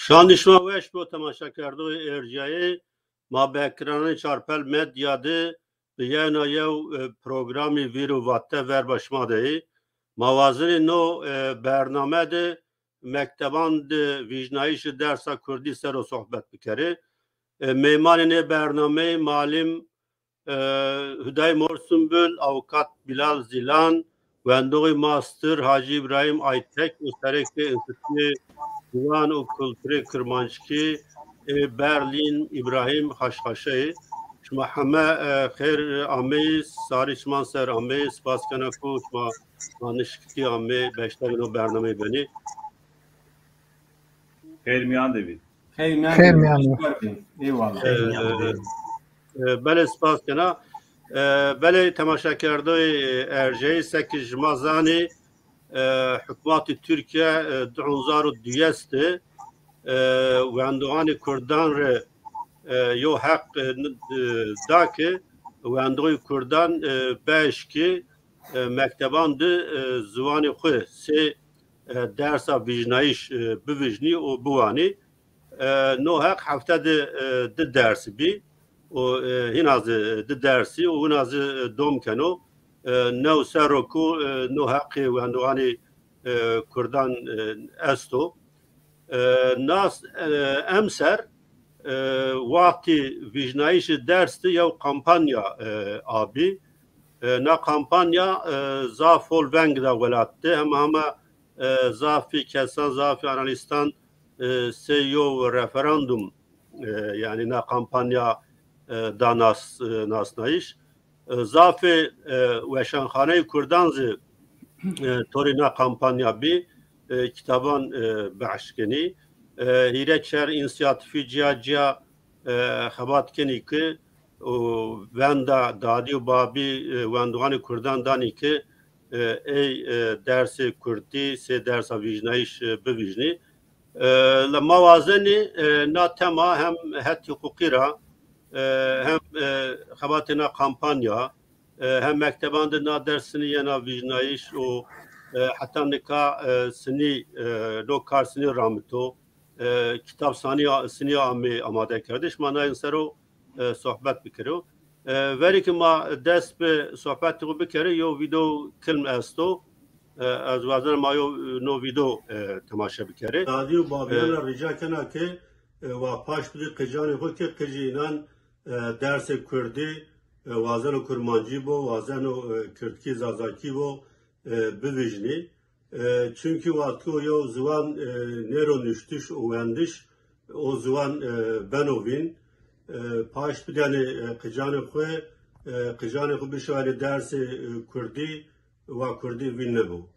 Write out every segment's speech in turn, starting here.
شاندشما وش بو تماشا کردو ارجایی ما بکرانه چارپل مدیاده بیانا یو پروگرامی ویرو واته ور باشماده موازن نو برنامه ده مکتبان ده ویجنایش درسا کردی سر و صحبت بکره میمان برنامه معلم هدای مرسنبل avukat Bilal Zilan ve master Hacı İbrahim Aytek Üstelik Enstitü Divan و Kültürü Kırmançki Berlin İbrahim Haşhaşe شما همه خیر آمی ساری شما سر آمی سپاس کنم که شما نشکتی آمی بیشتر اینو برنامه بینی خیر میان دوید خیر میان ایوالله بله سپاس کنم بله تماشا کرده ارجعی سکی شما زانی حکومت ترکیه 2002 است و اندوان کردان را یو حق دا که و اندوی کردان بیش که مکتبان ده زوان خوی سه درسا ویجنایش بویجنی و بوانی نو حق هفته ده درسی بی و این از ده درسی و اون از دوم کنو نو سرکو نو حق و اندوانی کردان استو ناس امسر وقتی ویجنایش درستی یا kampanya abi na kampanya zafol veng da velatte ama zafi kesan zafi analistan seyo referandum yani na kampanya da nasnaiş zafi ve şankhane kurdanzı torina kampanya bi kitaban başkeni هیرک شهر اینسیاتیفی جیا خبات کنی که وندا دادی و بابی وندوان کردان دانی که ای درس کردی سه درس ویجنایش بویجنی لما وازنی نا تما هم حتی حقوقی را هم خباتنا کامپانیا هم مکتبان نا درسنی یا ویجنایش و حتی نکا سنی لو کار سنی رامتو kitap sani amade kardeş mana insero sohbet bikero veri ki ma dest be sohbet tu bikere yo video kelm asto az vazan ma yo no video temaşa bikere dadi babiyan rica kana ki va paş bir qijani ko ki qijinan ders kurdi vazan kurmancı bo vazan kürtki zazaki bo bivijni çünkü vakti o ya zaman nero nüştüş uyanmış o zaman benovin paş bir tane kıcanı ku bir şöyle dersi kurdi ve kurdi vinne bu.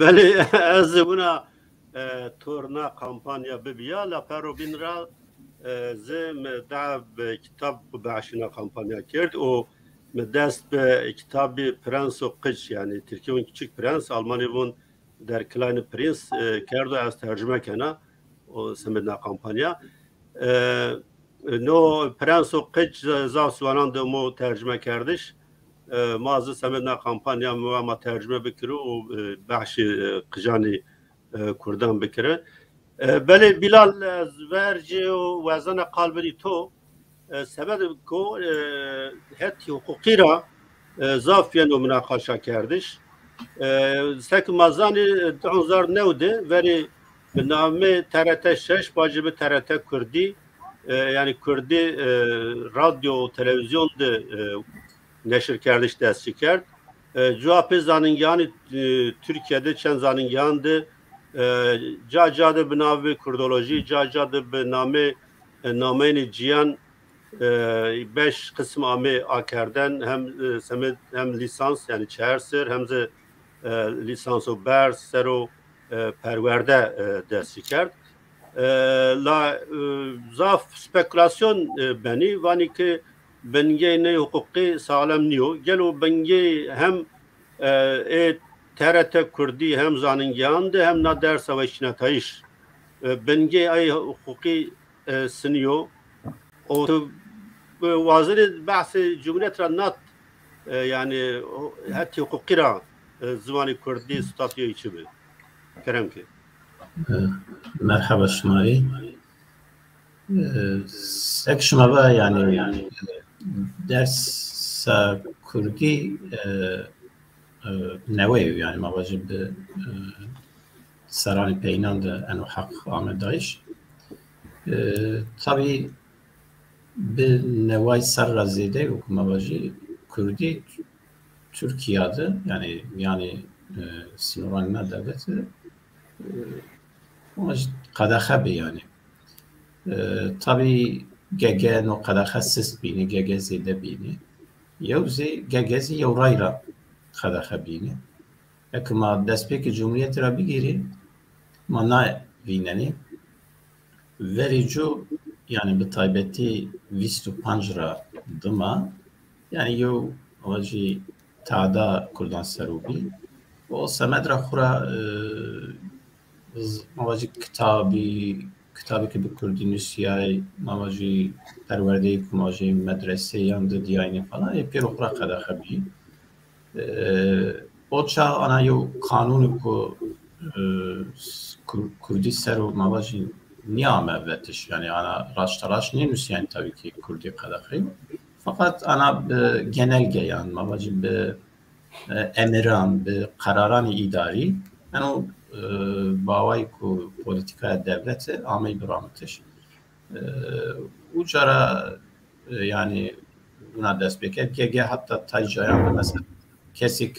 Beli az buna torna kampanya bibiya la pero binra زم دعو به کتاب بعشنا kampanya کرد و دست به کتاب پرنس و قش یعنی ترکیه اون küçük prens Almanya اون در کلاین پرنس کرد و از ترجمه کنه و سمدنا kampanya نو پرنس و قش زاسوانان دمو ترجمه کردش مازه سمدنا kampanya ما ترجمه بکرو و بخش قجانی کردان بکره بله بیلال ورجه و وزن قلبی تو سبب کو هتی حقوقی را زافین و مناقشه کردش سک مازانی 2009 ولی به نام TRT 6 واجب TRT کردی yani Kürdi radyo و televizyon de neşir kerdиш desti kerd cevapı zaningani Türkiye'de çen zaningandi جاجاد بناوی کردولوژی جاجاد بنامه نامین جیان beş kısım ame akarden hem lisans yani çersir hem de lisans o bers sero perverde desti kerd la zaf spekülasyon beni vani ki benge ne hukuki sağlam niyo gelo benge hem TRT Kürdi hem zaningyandı hem na dersa ve şinatayış benge ay hukuki siniyo o vaziri bahsi cumhuriyet nat yani hatta hukuki ra زمانی کردی ستاتیوی چی بود کرم که مرحبا شمایی سک شما با یعنی درس کردی نوی یعنی مواجه به سرانی پینان ده انو حق آمدایش طبعی به نوای سر رزیده و که مواجه کردی Türkiye adı yani Sinuran'ın devleti ama Kadahabe yani tabii gege no Kadaha ses bini gege zede bini yevzi gegezi yevrayra Kadaha bini ekma despeki Cumhuriyet Rabi giri mana vineni vericu yani bir taybeti vistu panjra dıma yani yo avaji تعدا کردان سروبی و سمت را خورا مواجه کتابی که به کردی نسیای مواجه پرورده که مواجه مدرسه یاند دیاینی فلان پیرو خورا قده خبی اوچا آنا یو قانونی که کردی سر و مواجه نیامه وقتش یعنی آنا راش نسیان tabii ki کردی قده خبی fakat ana genelge yani mavacı be emiran be kararani idari yani o bağay ku politika devleti amel bırakmış. Ucara yani buna destek etki hatta taycayan mesela kesik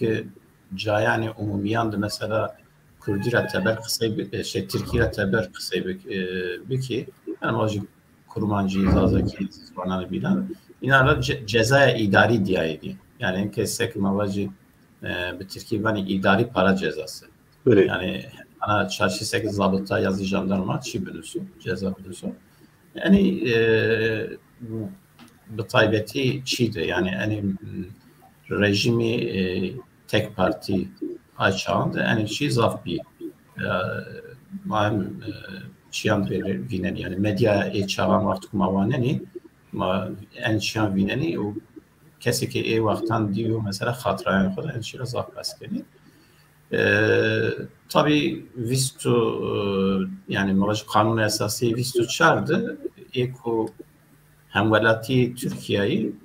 cayani umumiyan mesela Kürdiyle teber kısayı Türkiye'yle teber kısayı ki yani mavacı kurmancı izazaki falan bilen İnanla ceza idari diyaydı. Yani kesek mavacı bir Türkiye vani idari para cezası. Öyle. Yani ana çarşı 8 zabıta yazı jandarma çi bölüsü, ceza bölüsü. Yani bu taybeti çiydi. Yani rejimi tek parti açağında yani çi zaf bir malum çiyan vinen yani medya çağam artık mavaneni ما انشان ویننی و کسی که ای وقتان دیو مثلا خاطران خود انشی را زاف بس کنی tabii vistu yani kanun esası vistu çağırdı eko hemvelati Türkiye'yi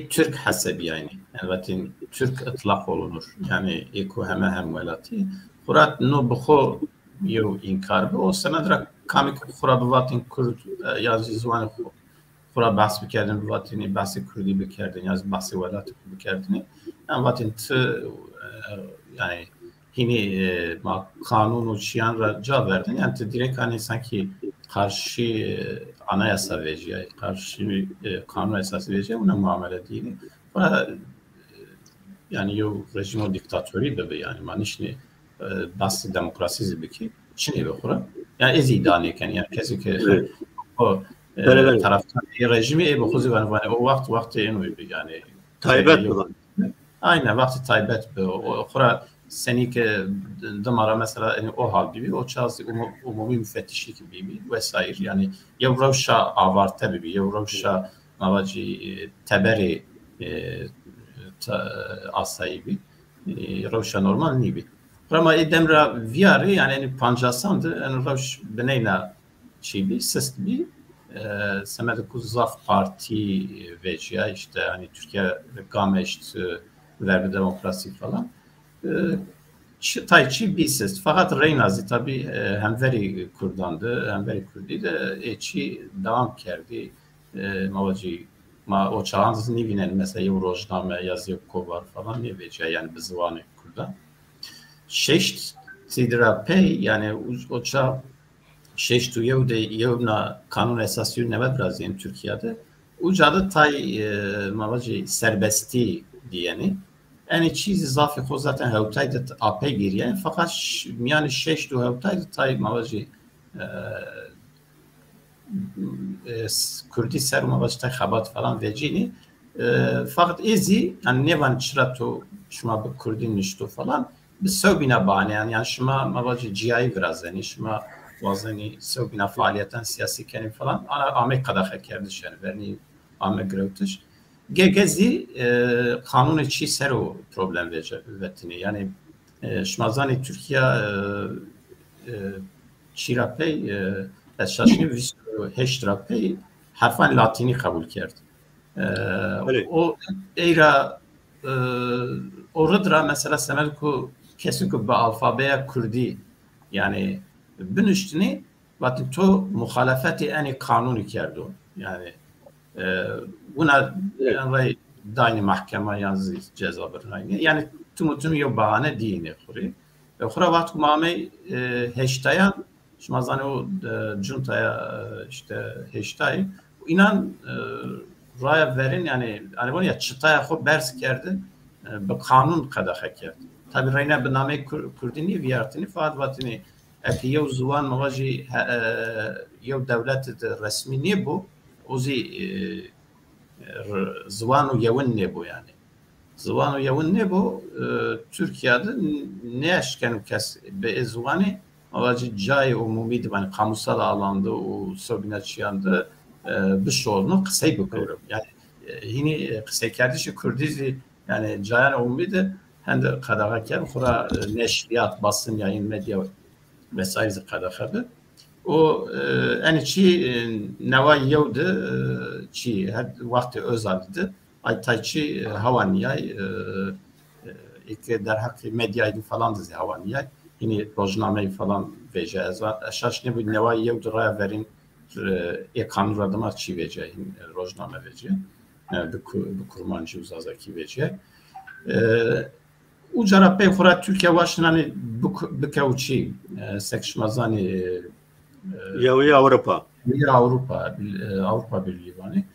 Türk hasebi yani elbette Türk ıtlak olunur yani eko hemvelati kurat no bxo yo inkar o senedra kamik khura bivatin kurd yazı zvan خورا بحث بکردن وقتی بحث کردی بکردن یا بحث ولایت بکردن yani وقتی yani yine kanun o çiyan raca verdin yani direkt hani sanki karşı anayasa vereceği karşı kanun esası vereceği ona muamele değil. Yani yo rejim o diktatörü de yani manişni bahsi demokrasi gibi ki Çin'e bakıra yani ezidaniken yani kesinlikle o taraftan rejimi bu xuzi var o vakti eno yani taybet aynen vakti taybet o xura seni ki damara mesela yani o hal gibi o çağız umumi müfettişlik gibi vesaire yani Yevroşa avarte gibi Yevroşa mavaci teberi asayibi Yevroşa normal nibi ama edemra viyari yani pancasandı yani Yevroş beneyna çibi sesli Semet Kuzaf Parti veya işte hani Türkiye Gameşt verdi demokrasi falan Tayçi bir ses fakat Reynazi tabi hem veri Kurdandı hem veri Kurdi de eçi devam kerdi mavacı o çağınızı ne binen mesela Eurojname yazıyor kovar falan ne veya yani bizvanı Kurda şeşt sidra pey yani o çağ şeştu yevde yevna kanun esası neve biraz yani Türkiye'de ucadı tay mavacı serbesti diyeni yani çizi zafi xo zaten hevtaydı AP giriyen fakat yani şeştu hevtaydı tay mavacı Kürdi ser mavacı tay xabat falan vecini fakat ezi yani nevan çırato şuma bu Kürdi niştu falan bir söbine bahane yani şuma mavacı ciyayı biraz yani şuma وازنی سو بنا فعالیتان سیاسی کنیم فلان آن آمه قداخه کردش یعنی برنی آمه گروتش Gegezi kanun çi ser o problem vetini. Yani şmazani Türkiye çirapey eşaşni vis heştrapey harfan Latini kabul kerdi. O eyra orada mesela semel ku kesin ku be alfabeya Kürdi yani bünüştini vakti to muhalefeti eni kanuni kerdi. Yani buna yani dayni mahkeme yazı ceza bırnayni. Yani tüm yo bahane dini xuri. Xura vakti mame heştayan şmazani o cuntaya işte heştay inan raya verin yani hani bunu ya çıtaya xo bers kerdi be kanun kadaha kerdi. Tabi rayna be name Kurdini viyartini faad vatini eki yev zuvan mavaji yev devlet resmi ne bu ozi zıvanu yevin ne bu yani. Zıvanu yevin ne bu? Türkiye'de ne eşken kes be zıvani avacı cay umumi yani kamusal alanda o sorgunaçyandı bir sorunu kısay bakıyorum. Yani yine kısay kardeşi Kürdizi yani cayan umumi de hem de kadağaken sonra neşriyat, basın, yayın, medya vesaire kadağadı. O en çi neva yevdi çi her vakti özeldi. Ay tayçi havaniyay iki derhak medyaydı falan dizi havaniyay. Yine rojnameyi falan veje şaş ne bu neva yevdi raya verin kanun radıma çi veje rojname veje. Bu kurmancı uzazaki veje. U carapê xura Türkiye başlanı bu kavçi sekşmazani ya Avrupa Birliği vani.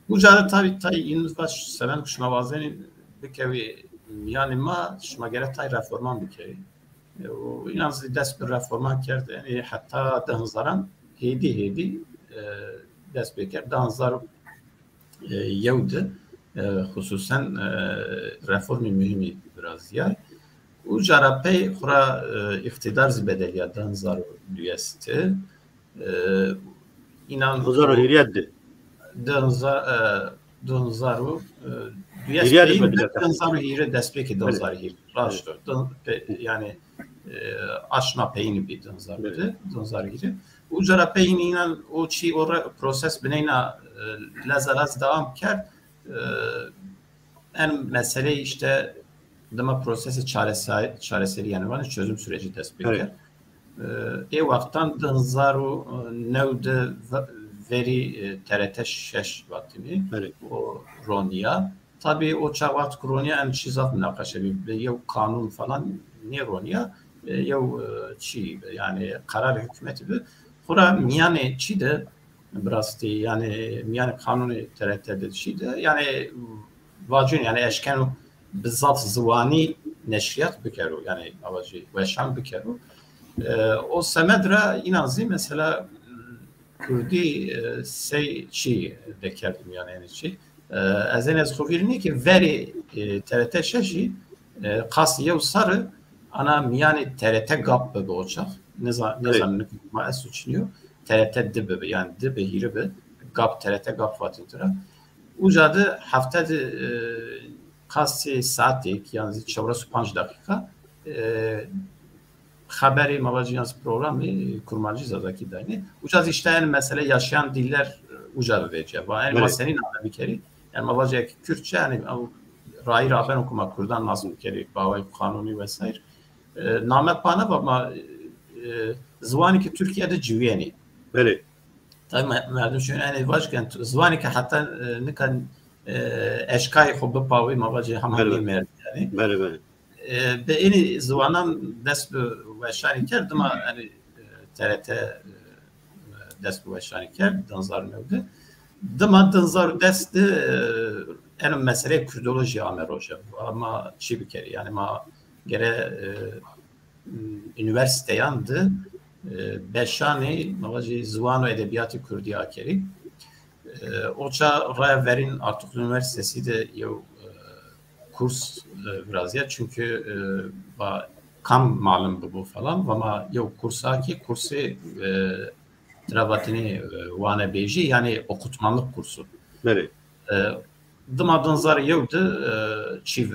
Bu cara tabi tay invaş seven kuşmavazeni bir kevi yani ma şma gere tay reforman bir kevi. O inansı dest bir reforman kerdi. Yani hatta danzaran hedi dest beker danzar yevdi. Hususen reformi mühimi biraz ya. O carapê xura iktidar zibedeliya danzar düyesti. İnan Danzar hiriyeddi. Danzaru düyesti danzaru hire despeki danzar hire. Raştı. Yani aşna peyni bir danzardı. Danzar hire. O carapê inan o çi o proses bineyna lazalaz devam kerd. En mesele işte dema prosesi çareseri yani var çözüm süreci tespit eder. Vaktan danzaru nevde veri TRT 6 vaktini o Ronya. Tabii o çavat Ronya en çizat münakaşa bir yev kanun falan ne Ronya yev çi yani karar hükümeti bir. Xura miyane çi de biraz yani miyane kanunu TRT'de çi de yani vacun yani eşken bizzat zıvani neşriyat bikeru yani avacı veşan bikeru o semedra inanzi mesela Kürdi sey çi dekerdim yani çi ezen ez xovirini ki veri TRT şeşi kasiye sarı ana miyane TRT gap be oçak ne zaman ma es uçnuyor TRT dibe yani dibe hiribe gap TRT gap vatintra ucadı haftada kası saatlik yani çevresi 5 dakika haberi mavacıyans programı kurmancı zadaki dayını ucaz işte yani mesele yaşayan diller ucadı diyeceğim. Yani meselenin adı bir kere yani mavacıya Kürtçe yani Rai Raben okumak Kurdan nasıl bir kere bağlı kanuni vesaire namet bana ama zıvani ki Türkiye'de civiyeni. Böyle. Tabii merdum şöyle yani başkent zıvani ki hatta ne kan eşkay xubbe pavi mavacı hamam bilmer yani. Böyle. Be eni zıvanam dest ve şani kerdim yani TRT dest ve şani kerdim danzar nevde. Dama danzar dest en mesele Kürdoloji ameroja ama çi bir kere yani ma gere üniversite yandı beşani mavacı zıvano edebiyatı Kürdiya keri. Oça raya verin artık üniversitesi de kurs biraz ya çünkü kam malum bu falan ama yok kursaki kursu travatini vane beji yani okutmanlık kursu. Evet. dımadın zarı yoktu çiv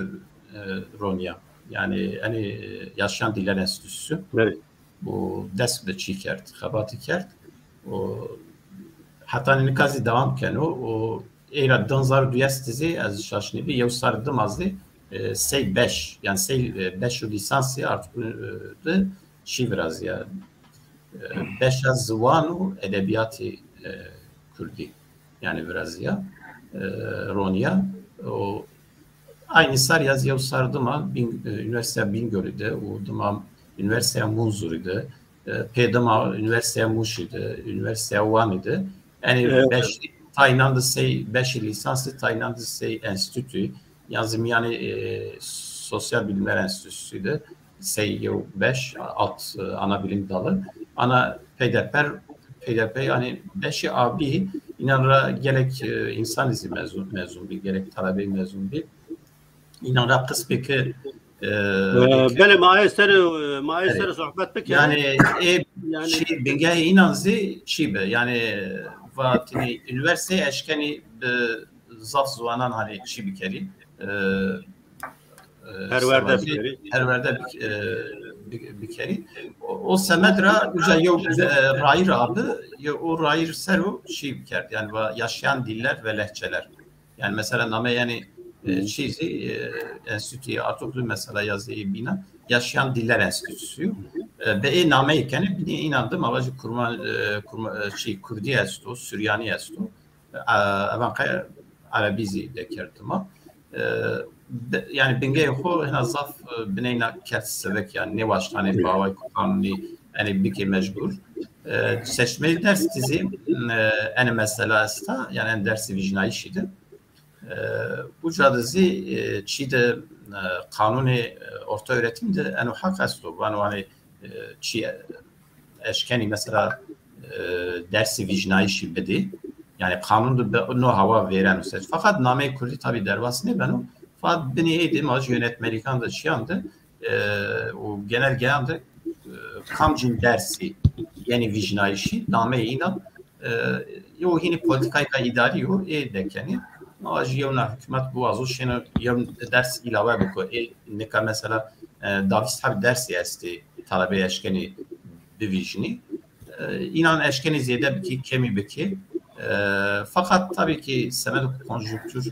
Ronya. Yani hani yaşayan diller enstitüsü. Evet. Bu dest de çiğ kert, xabatı kert. O hatta nikazi devam ken o eğer dınzar duyestizi az şaşını bir yavsar dımazdı. Sey 5 yani sey 5 lisansı artık de çiğ biraz ya. 5 az zıvanu edebiyatı Kürdi yani biraz ya. Ronya o aynı sar yaz yavsar dıma üniversite Bingöl'de o dıma üniversite Munzur'da Pedama üniversite Muş'da üniversite Van'da yani 5 Tayland'da sey 5 lisansı Tayland'da sey enstitü yazım yani sosyal bilimler enstitüsüydü sey 5 alt ana bilim dalı ana PDP yani 5'i abi inanra gerek insan izi mezun bir gerek talebe mezun bir inanra kısmı ki benim maaşları sohbet peki yani şey bence inanzı şey be yani vatini üniversite eşkeni zaf zuanan hani şey bir kere herverde bir kere o semedra uca yok rayır adı o rayır seru şey bir kere yani yaşayan diller ve lehçeler yani mesela name yani şeyi enstitüye artık mesela yazdığı bina yaşayan diller enstitüsü ve nameyken bir inandım amacı kurma şey Kürdi enstitü Süryani enstitü avant Arabizi dekerdim yani bence o nazaf bineyna kertsevek yani ne baştane bağay kanuni yani bir ki mecbur seçmeli ders dizi en mesela sta yani dersi vicnai şeydi bu cadezi çiğde kanuni orta öğretimde en hak asto hani çi eşkeni mesela dersi vicnai şibedi yani kanunda no hava veren fakat name Kürdi tabi dervası ne ben o fakat beni edim acı yönetmelikan da çiyandı o genelgeyanda kamcin dersi yeni vicnai şi name inan yo yine politikayla idari yo dekeni Ağacı yevna hükümet bu azı şunu yevn ders ilave beko neka mesela davis tabi dersi esti talebe eşkeni divijini inan eşkeni ziyade beki kemi beki fakat tabii ki semed konjüktür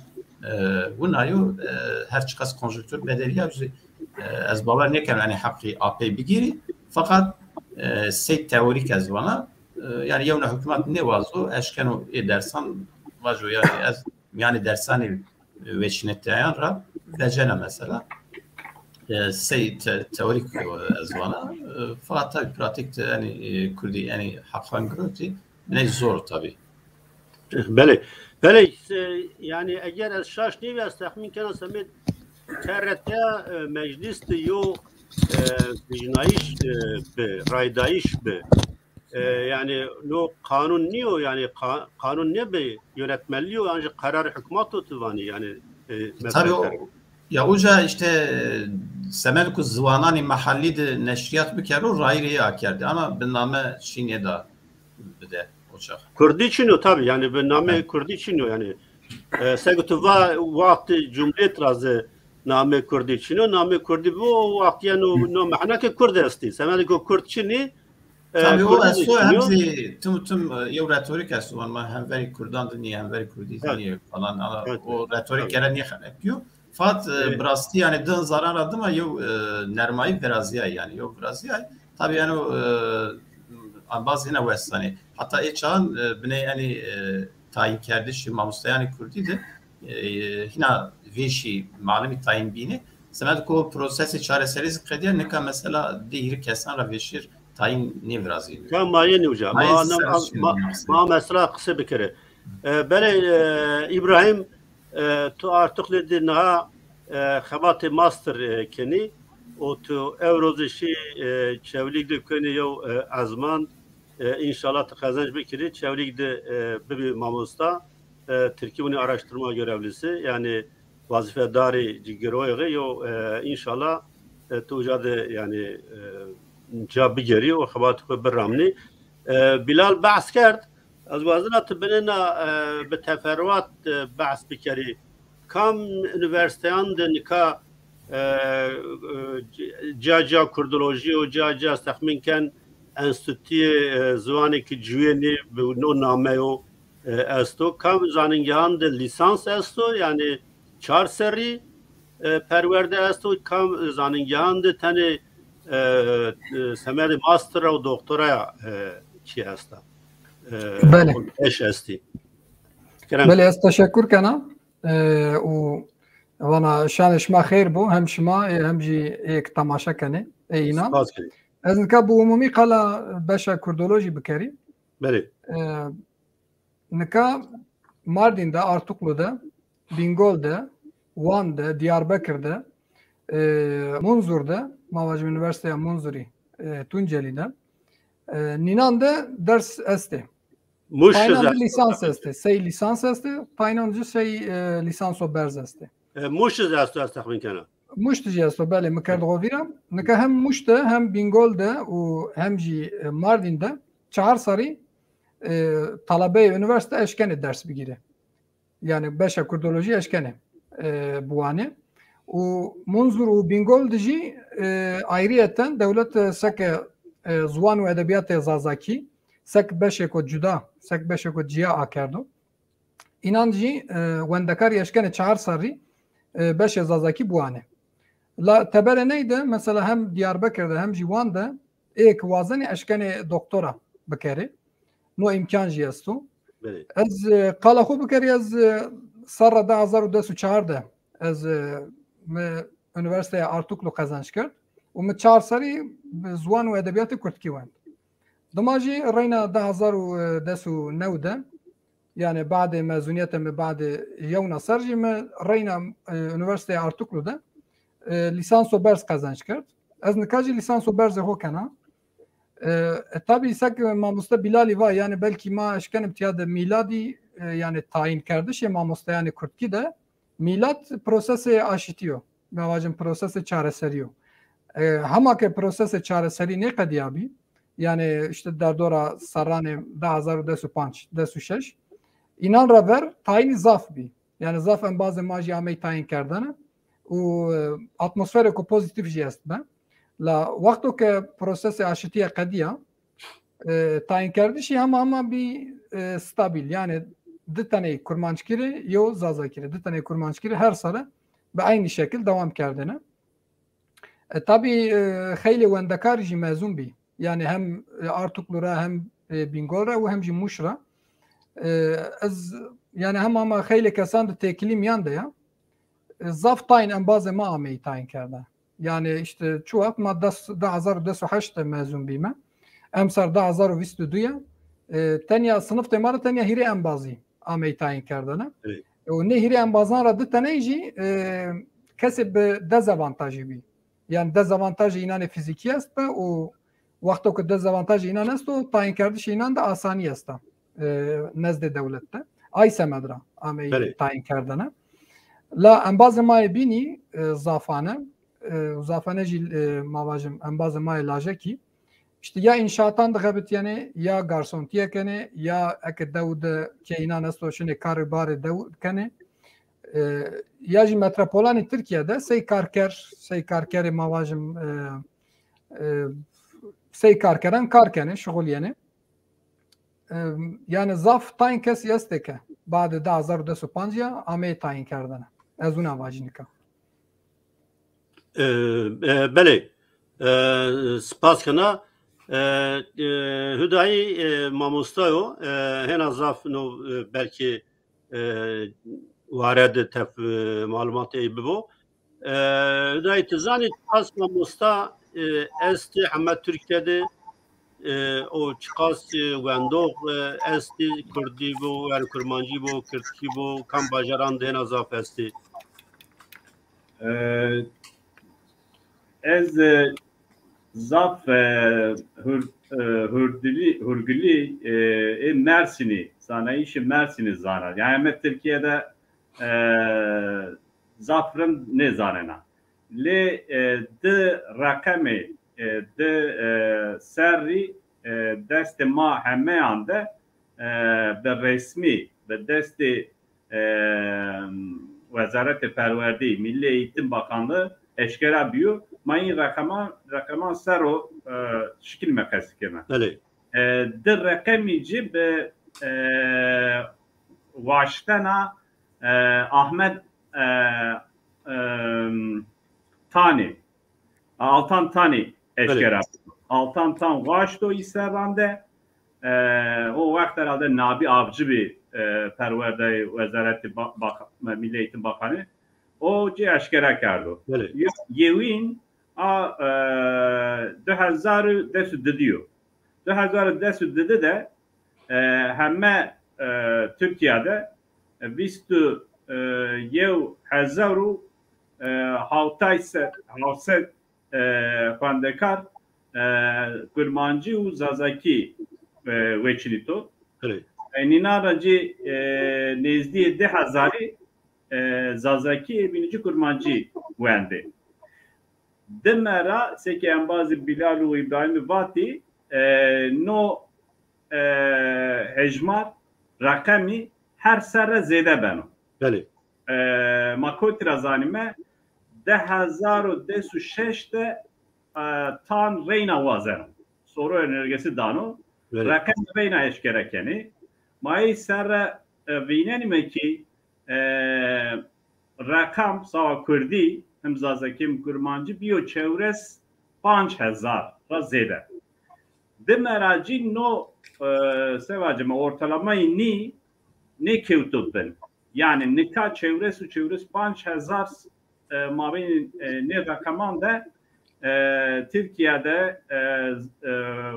bunayo her çıkas konjüktür bedeliya az babar neken yani hakkı AP bigiri fakat sey teorik az bana yani yevna hükümet ne vazo eşkeni edersan vajo yani dershane veçinette yanra vecene mesela sey teorik azvana fakat tabii pratikte yani Kürdi yani hakkan groti ne zor tabii. Bele yani eğer az şaş nevi az tahmin kana samet kerrete meclis yo vicnaiş be raydayiş be yani no kanun niyo yani kanun ne be yönetmeliyor ancak karar hükümet tutvani yani tabii ya uca işte semelku zvanani mahalli de neşriyat bikeru rayriye akardı ama bename şine da bide uca Kürdi için o tabii yani bename Kürdi için o yani segtu vakti cumhuriyet razı name Kürdi için o name Kürdi bu vakti yani no mana ki Kürdi asti semelku Kürt için tabii o aslında hepsi tüm retorik aslında ama hem veri Kürdan niye hem veri Kürdi niye falan o retorik gelen niye yapıyor fakat brasti yani dın zarar adı ama yok nermayı biraz yani yok biraz tabii yani bazı yine hani hatta çağın bine yani tayin kardeşi mamusta yani Kürdi de yine veşi malum tayin bini semet ko prosesi çareseriz krediye ne kadar mesela değeri kesen raveşir tayin ne biraz iyi. Tamam yeni hocam. Ma mesela kısa bir kere. Böyle İbrahim tu artık ledinha xabatı master keni o tu evrozişi çevlikde keni yo azman inşallah kazanç bekiri çevlikde bir mamusta Türkiye'nin araştırma görevlisi yani vazifedari cigeroye yo inşallah توجد يعني جاب بجري وخباته بالرمني بلال بعث كرد از وازنا تبنينا بتفروات بعث بكري kam üniversiteyan de nika caca kurdoloji o caca tahminken enstitüye zvanı ki cüyeni bu name o esto kam zanıngihan de lisans esto yani çar seri perverde esto kam zanıngihan de tane semeri master o doktora çi hasta بله eş esti. بله از تشکر کنم و وانا شانش ما خیر بو هم شما هم جی یک تماشا کنه اینا از نکا بو عمومی قلا باشا کردولوژی بکری بله نکا ماردین ده آرتوکلو ده بینگول ده وان ده دیاربکر ده منظور ده مواجب üniversite منظوری Tunceli de Ninan de ders este Tayland'da lisans este. Sey lisans este. Tayland'da lisans o berz este. Muşuz este tahmin kana. Muştuji este. Bale mekardovira. Neka hem Muş'ta hem Bingöl'de o hem ji Mardin'de çahar sarı talabe üniversite eşkene ders bigire. Yani beşa kurdoloji eşkene buane. O Munzur o Bingöl dici ayrıyeten devlet seke zvan ve edebiyat zazaki sek beşeko cuda sek beşeko ciya akardo inancı wendekar yaşkene çağır sarı beş zazaki buane la tebere neydi mesela hem Diyarbakır'da hem Civan'da ek vazani eşkene doktora bekeri no imkan jiyastu az qala xo bekeri az sarra da 2004 az üniversiteye artuklu kazanç kırd و من چهار سری زوان و ادبیات کردکی وند دماجی رینا 2019 yani بعد mezuniyetim بعد yevna serci me reyna üniversiteye artuklu da lisanso bers kazanç kırd az nikaji lisanso berz ho kana tabi sak mamusta bilali va yani belki ma eşken imtiyad miladi yani tayin kardeş mamusta yani kurdki de milat prosesi aşitiyor mevacın prosesi çareseriyor hama ke prosesi çareseri ne kadiyabi yani işte derdora sarane 2005 inan raver tayin zaf bi yani zaf en bazı maji amey tayin kardana u atmosfere ko pozitif jest ben la vakto ke prosesi aşitiye kadiya tayin kardeşi ama bir stabil yani ditane kurmançkiri yo zazakiri ditane kurmançkiri her sene به aynı şekilde devam kardına tabii خیلی وندکار جی مزون بی yani hem Artuklura hem Bingöl'ra ve hem ji Muş'ra az yani hem ama خیلی کسان de tekilim yandı ya zaf tayin en bazı ma amey tayin karda yani işte çoğu ma 2018 mezun bime emsar 2022 tanya sınıf temara tanya hiri en bazı amey tayin kardana o ne hiri en bazan radı taneyji kesib dezavantajı bi yani dezavantajı inan fiziki است و وقتی که dezavantajı inan است و tayin kardeş inan da asani است نزد devlette ay semedra amey tayin kardana la en bazı may bini zafane jil mavajım en bazı may lajeki işte ya inşaattan da gabit yani ya garsontiye kene ya ek davud ke inan است و şine kar bar davud kene ya ji metropolani Türkiye'de sey karker mavajım sey karkeren karkene şugul yani yani zaf tayin kes yasteke بعد 2015 amey tayin kardana az una vajnika bele spas kana hüdayi mamustayo hena zaf no belki وارد تف معلومات ای ببو دای تزانی از ماموستا است همه ترکیه ده او چقاس وندوق است کردی بو و کرمانجی بو کردکی بو کم باجران ده نزاف استی از zaf hurguli Mersin'i sanayişi Mersin'i zarar yani Türkiye'de zafrın ne zanena le de rakame de serri deste ma hemeande be resmi be deste Vezaret Perverdi Milli Eğitim Bakanlığı eşkera biyo mayın rakaman sero şekil mekası kemer. Evet. De rakamici be Vaştana Ahmet Tani Altan Tani eşkera. Altan Tan Vaşto İsrail'de o vakit herhalde Nabi Avcı bir perverde Vezaret Milli Eğitim Bakanı o eşkera kardı. Yevin 2010 diyor. 2010 de hemme Türkiye'de vistu yev hazaru havtayse fandekar kurmancı u zazaki veçilito. Ninaracı nezdiye de hazari zazaki binici kurmancı vendi. Demera seke bazı Bilal u İbrahim Vati no hejmar rakami her sere zede beno. Beli. Makoti razanime 2006 de tan reyna vazen. Soru enerjisi dano. Rakam reyna eşkerekeni. May sere vinenime ki rakam sava kurdi hem zazakim kurmancı biyo çevres 5000 zede. Demeracı no sevacıma ortalamayı ne kevtubben. Yani nika çevres 5000 mabin ne rakaman da Türkiye'de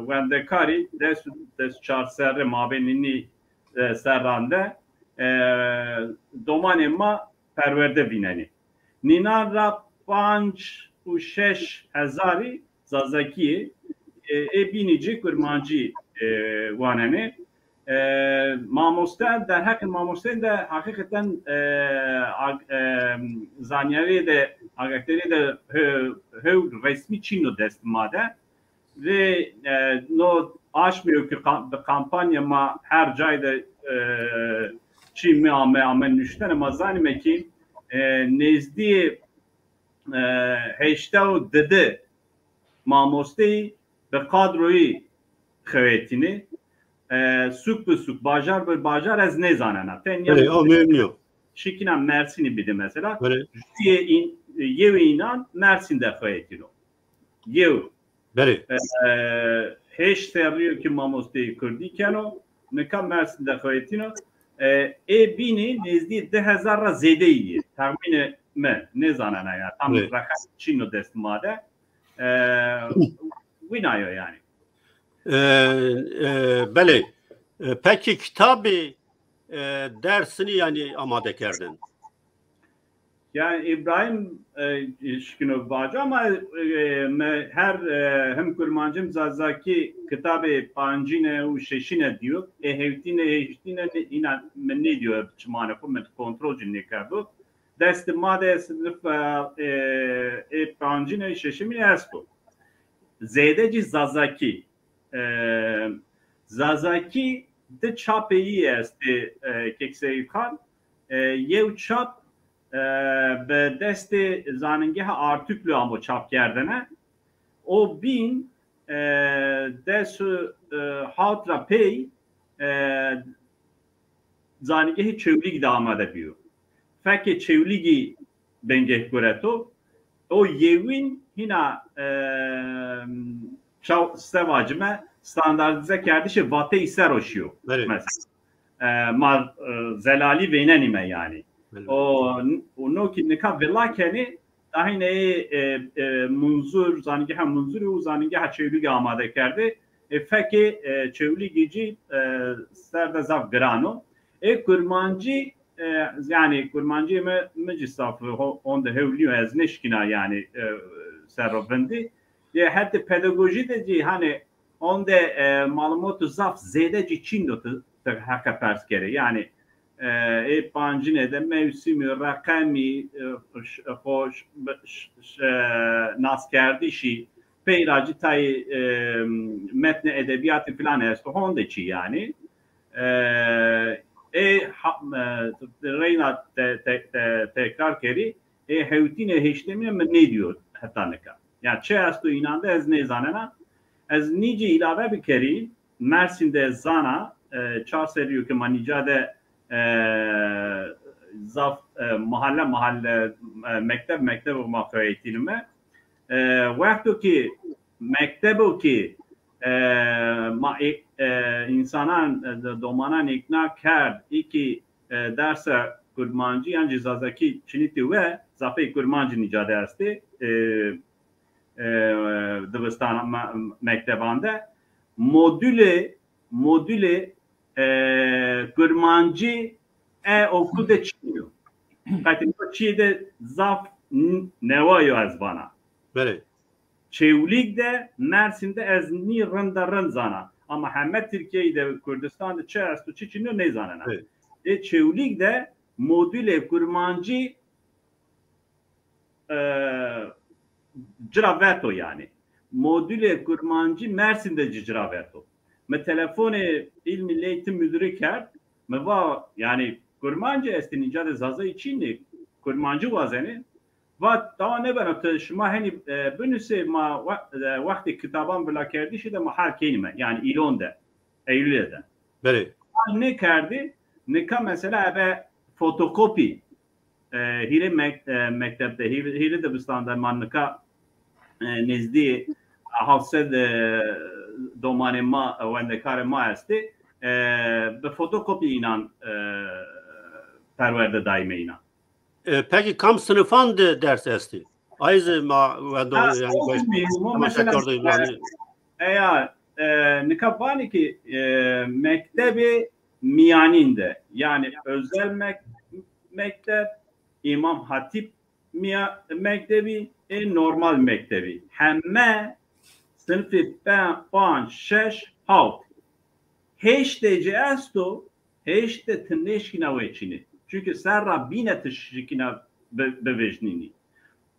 vendekari des çarserre mabinini serrande domanema perverde bineni. Ninara 5000 zazaki binici kurmancı vaneni mamoste der hakin mamoste de hakikaten zanyeri de agakteri de resmi Çin'o destimade ve no aşmıyor ki kampanya ma her cayda Çin mi amen nüşten ama zanime ki nezdi heştav dedi mamosteyi ve kadroyu xevetini suk bu suk bajar az ne zanana. Evet, o mühim yok. Şikina Mersin'i bidi mesela. Yev inan Mersin'de xevetino. Yev. Beli. Heş seriyor ki mamosteyi kırdiken o neka Mersin'de xevetino. Bini nezdi 2000 zedeyi tahmini me ne zanana ya. Tam rakam Çin'o destimade. Vinayo yani. Beli. Peki kitabı dersini yani amade kerdin. Yani İbrahim şikino bacı ama her hem kurmancım zazaki kitabı pancine u şeşine diyor. Hevtine inan ne diyor çimane kumet kontrolcü ne kardo. Destimade sınıf pancine şeşimi esto. Zedeci zazaki Zazaki de çapeyi esti kekseyukan yev çap be deste zanengeha artıklı ama çap gerdene o bin desu hatra pey zanengehi çevligi de amade biyo. Fakke çevligi bengeh göreto o yevin hina çav sevacime standartize kerdişi vate iser oşuyor. Evet. Mesela zelali veynenime yani. O no ki nika velakeni dahine munzur zangi ha munzur zangi ha çevligi amade kerdi. Feki çevligici serde zav grano. Kurmancı yani kurmancı meclisafı onda hevliyor az neşkina yani servendi. Ya hatta pedagoji de hani onda malumatı zaf zedeci Çin'de hakka pers kere yani pancine de mevsimi rakami hoş naskerdişi peyracı tay metne edebiyatı falan esto hondeci yani Reyna tekrar keri hevtine heştemine mi ne diyor hatta ne kadar. Yani çe astu inandı ez ne zanena ez nice ilave bir keri Mersin'de zana çar seriyor ki manicade zaf mahalle mektep olmak eğitimime vakti ki mektebu ki insanan domanan ikna kerd iki derse kurmancı yani cezazaki çiniti ve zafe kurmancı nicade asti dibistan mektebande modüle kurmancı okude çıkıyor. Katin çiğde zaf nevayo az bana. Böyle. Çevlik'de Mersin'de ez ni rın zana. Ama hemen Türkiye'de Kürdistan'da çeşitli çiçini ne zanana. Evet. Çevlik'de modüle kurmancı ciraveto yani. Modüle kurmancı Mersin'de ciraveto. Me telefonu İl Milli Eğitim Müdürü ker. Me va yani kurmancı estinicade zaza içinde kurmancı vazeni. Vat daha ne ben şuma hani bünüse ma vakti kitaban bile kerdi de ma her kelime yani İlon'da Eylül'de. Böyle. Ne kerdi? Ne ka mesela eve fotokopi hile mektepte hile de bistanda manlıka nezdi hafsed domane ma vende kare ma esti be fotokopi inan perverde daime inan. Peki kam sınıfan ders esti? Ayzı ma mesela eğer nikabani ki mektebi miyaninde yani özel mektep İmam Hatip mektebi normal mektebi hemme sınıfı 5-6 halt heşte esto heşte tneşkina veçini çünkü serra bine tışkina bevejnini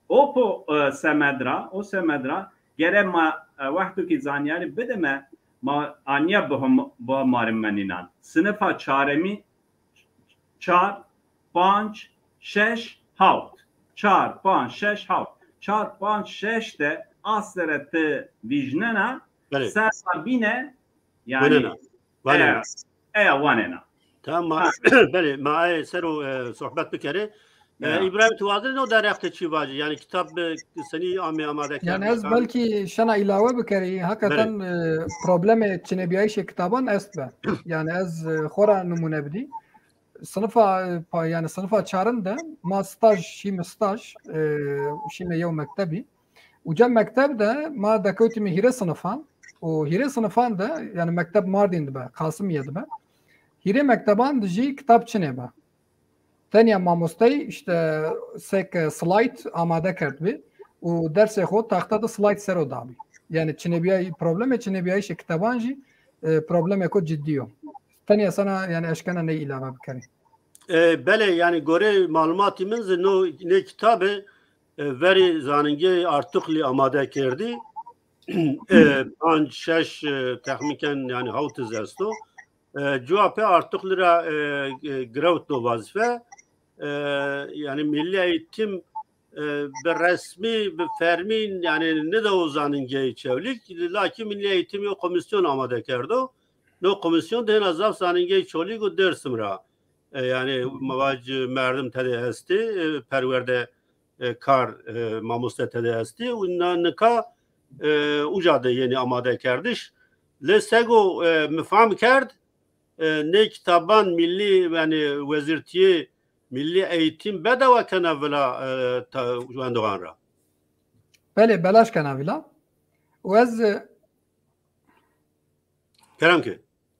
o semedra gere ma vaktu ki zanyari bedeme ma anya bu marimeninan sınıfa çaremi 4 5 6 halt 4 5 6 halt 4 5 6 de asrete vijnena serra bine yani vanena tamam beli ma seru sohbet bikere İbrahim Tuvadır ne derefte çi vacı yani kitap seni amade yani ez belki şana ilave bikeri hakikaten problemi çinebiyayış kitaban est be yani ez xora numune bidi sınıfa çağırın da ma staj şime yev mektebi uca mektebde ma dakotimi hire sınıfan o hire sınıfan da yani mektep Mardin'de be Kasımiye'de be hire mekteban dici kitap çine be tenya mamostay işte sek slide amade kerdi o derse xo taxtada slide sero dabi yani çinebiyay problemi çinebiyayış kitabanji problemi ko ciddiyo tenya sana yani eşkana ne ilave bikeri bele yani göre malumatımız ne kitabı veri zanınge artıklı amade kerdi 5-6 tahmiken yani havtız esto cevapı artıklıra grevto vazife yani milli eğitim bir resmi bir fermin yani ne de o zanınge çevlik lakin milli eğitim yok komisyon amade kerdi no komisyon de nazaf zanınge çevlik o dersimra yani mavacı merdim tede esti perverde kar mamuste tede esti unnanka ucada yeni amade kerdiş lesego mifam kerd ne kitaban milli yani vezirtiye milli eğitim bedava kanavla juandoğanra bele belaş kanavla vez keram ki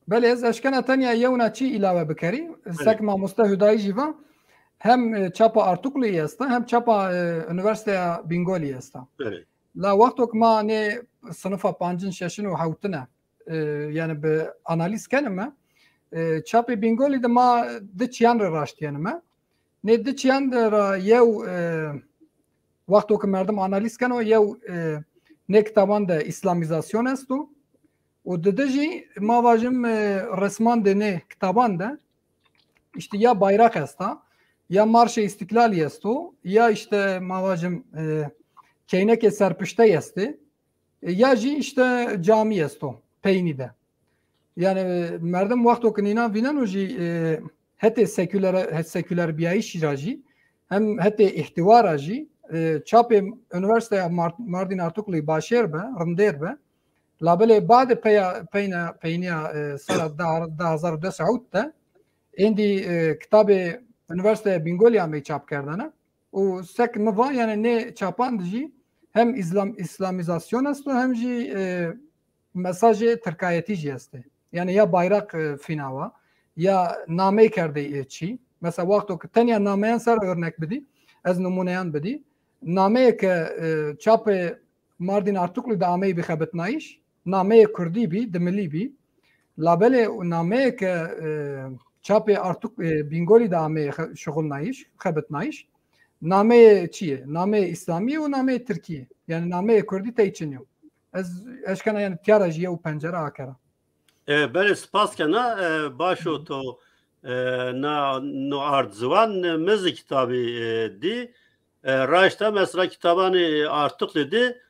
bele ez eşkana tanya yevna çi ilave bikeri sek mamusta hüdayi jiva hem çapa artuklu yesta hem çapa üniversite Bingoli yesta la vaktok ma ne sınıfa 5-6 و hawtına yani bir analiz kenime çapı Bingoli de ma diçyan raştiyanıma ne diçyan da yev vaktok merdim analiz keno yev ne kitaban da İslamizasyon estu o dedeci ma vajim resman de ne kitaban da işte ya bayrak esta, ya Marş-ı İstiklal yesto, ya işte mavacım keynek serpişte yesti, ya jî işte cami yesto, peynide. Yani merdem vakti okunina vinan o jî hete seküler biyayiş jî, hem hete ihtivara jî, çapê Üniversiteya Mardin Artuklu'yu başer be, rınder be, labelê badê peyniya sala 2010 de endî kitabê Üniversiteya Bingolya me çap kerdane û sek niva yani ne çapan jî hem İslamizasyon est hem jî mesajê Tirkayetî jî est. Yani ya bayrak finava ya name kerde çi. Mesela vakto ki tenya nameyan ser örnek bidî, ez numuneyan bidî. Nameyê ke çapê Mardin Artuklu da ameyê bixebitnayiş, nameyê Kurdî bî, dimilî bî. Labelê nameyê ke çapê Bingolî da ameyê şixulnayiş, xebitnayiş. Nameyê çi ye? Nameyê İslamî û nameyê Tirkî. Yani nameyê Kurdî tey çin yo. Ez eşkena yani tiyara jî ye û pencere akera. Belê spaskena başo to no ardzwan mezi kitabı di raşta mesela kitabanı artık dedi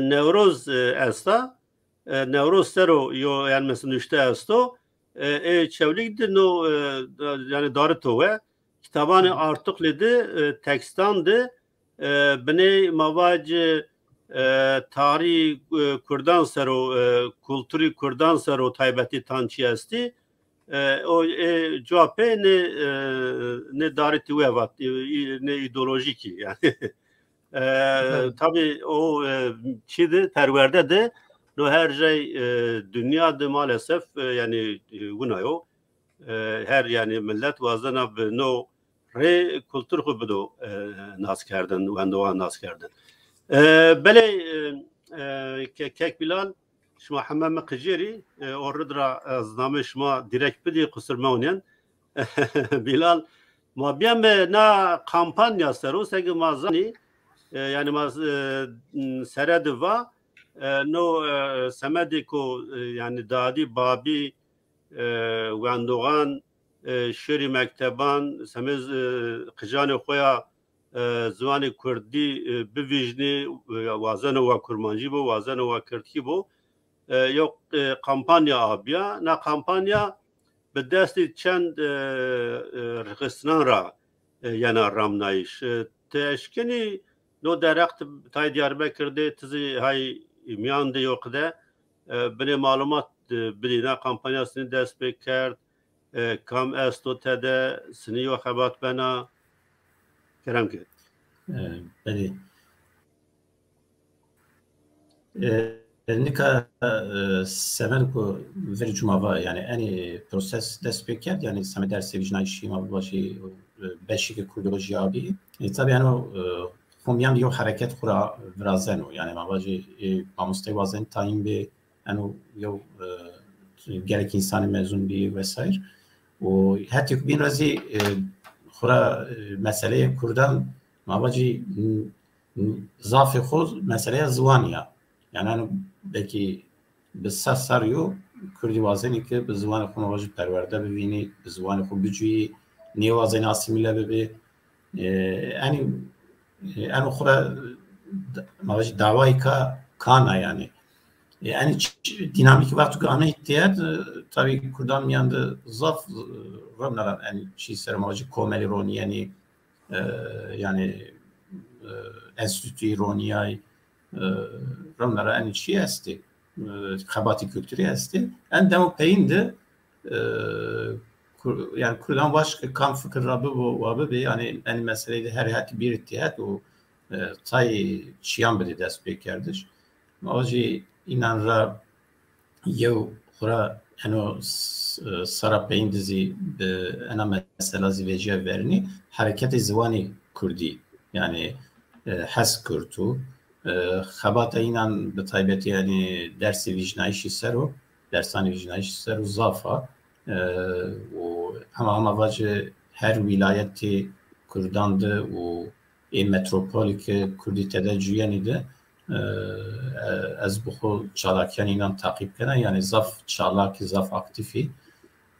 Nevroz esta Nevroz sero yo yani mesela işte esto çevlikdi no yani darıto ve kitabanı artık dedi tekstandı bine mavacı tarih Kurdan sero kültürü Kurdan sero taybeti tançi esti o cevap ne dareti ve vat ne ideolojik yani tabii o çiğdi perverde de no her şey dünyada maalesef yani gunayo her yani millet vazana no re kültür kubudu naskerden vendoğan naskerden bele kek Bilal şma hammam qijeri orudra azname şma direkt bidi kusurmaunyan Bilal ma biyam na kampanya seru segi mazani yani maz serediva no semediko yani dadi babi vendoğan şeri mekteban semiz qijani khoya زوانی کردی بویژنی وازن و کرمانجی بو وازن و کردکی بو یک کمپانیا آبیا نه کمپانیا به دستی چند رخصتان را یعنی رامنایش تشکنی نو درخت تای دیاربکر ده تزی های میان ده yok ده بنی معلومات بلی نه کمپانیا سنی دست بکرد کام استو تده سنیو خبات بنا Kerem ki. Beli. Nika sever ku ver cumava yani eni proses despeker yani same dersi vicnai şima başı beşik kurdoloji abi. Tabii yani o komyan diyor hareket kura vrazeno yani mavacı mamuste vazen tayin bir yani yo gerek insanı mezun bir vesaire. O hatta bir razi خورا مسئله کردان مواجه ضعف خود مسئله زوانیه یعنی belki بسیار سریو کردی وازنی که به زبان خود مواجه پرورده ببینی به زبان خود بجویی نیوازنی آسیمیله ببی yani خورا مواجه دعوایی که کانه yani dinamik vakti ana ihtiyat tabii Kurdan yanında zaf ramlar yani şey sermaji komeli roni yani enstitü ironiay ramlar yani şey esti kabati kültürü esti en demo peyinde yani Kurdan başka kan fikir rabı bu abi yani en meseleydi her hati bir ihtiyat o tay çiyan bir ders bekerdir mavaji inan ra yev xura eno sara peyindizi ana mesela ziveciye verni hareketi zivani Kurdi yani has kurtu xabata inan betaybet yani dersi vicnayişi seru dersani vicnayişi seru zafa o ama vacı her vilayeti Kurdandı o metropolik Kurdi tedecüyenide از بخو چالاکیان اینان تعقیب کنن یعنی زف چالاکی زف اکتیفی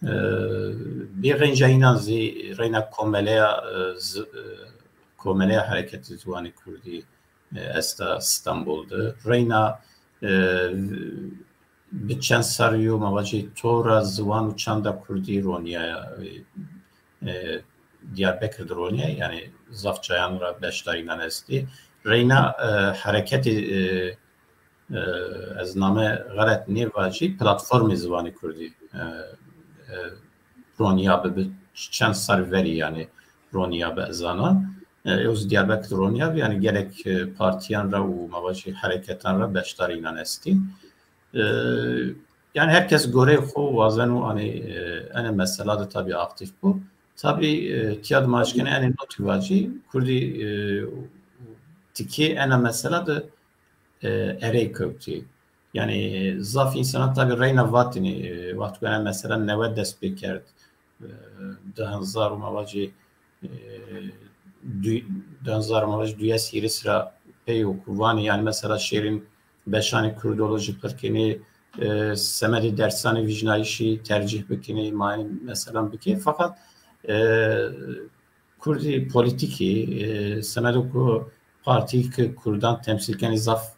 bir rengayla reyna komeleya hareketi zuvani Kurdi esta İstanbul'da reyna bir çend sarıyor mavaci tora zvan uçanda Kurdi Ronya'ya Diyarbakır Ronya yani Zafçayan ra beştarinden esti reyna hareketi از نامه غلط نیواجی پلتفرم زبانی کردی رونیا به چند سروری یعنی رونیا به ازانا از دیاربکر رونیا yani gerek partiyan ra و مواجه hareketan ra beştarinden esti yani herkes göre xo vazenu hani ana mesela da tabii aktif bu tabii tiyad maşkene yani notivaci Kurdi tiki ana mesela da erey kökti. Yani zaf insana tabi reyna vatini vatkana mesela neve dest bekerd dehazar mavaci dünya sirisra peyo kuvani yani mesela şehrin beşani Kurdoloji pırkini semedi dersani vicnayişi tercih bikini mani mesela biki fakat Kurdi politiki semedoku parti ki Kurdan temsilkeni zaf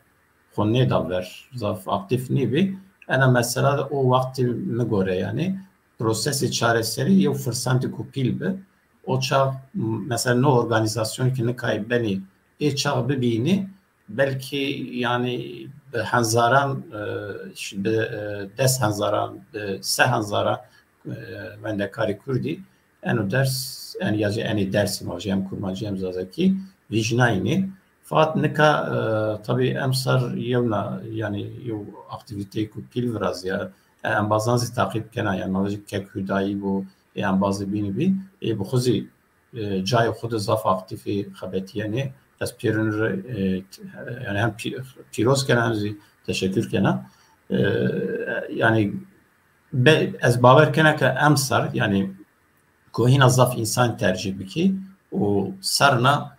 konu da ver zaf aktif nibi ana mesela o vakti mi göre yani prosesi çaresleri ya fırsatı kupil be o çağ mesela no organizasyon ki ne kaybeni çağ bibini belki yani hanzaran şimdi des hanzaran se hanzaran ben kari Kurdi en ders en yazı en dersim hocam kurmacıyım zazaki vicnayni fakat neka tabii emsar yevna yani yo aktivite ku pil biraz ya en bazı takip kena yani mavcik kek hüdayi bu en bazı bini bu xuzi cay xuda zaf aktifi xabetiyeni aspirin yani hem piroz kena teşekkür kena yani az baver kena ki emsar yani kohina zaf insan tercih biki o sarna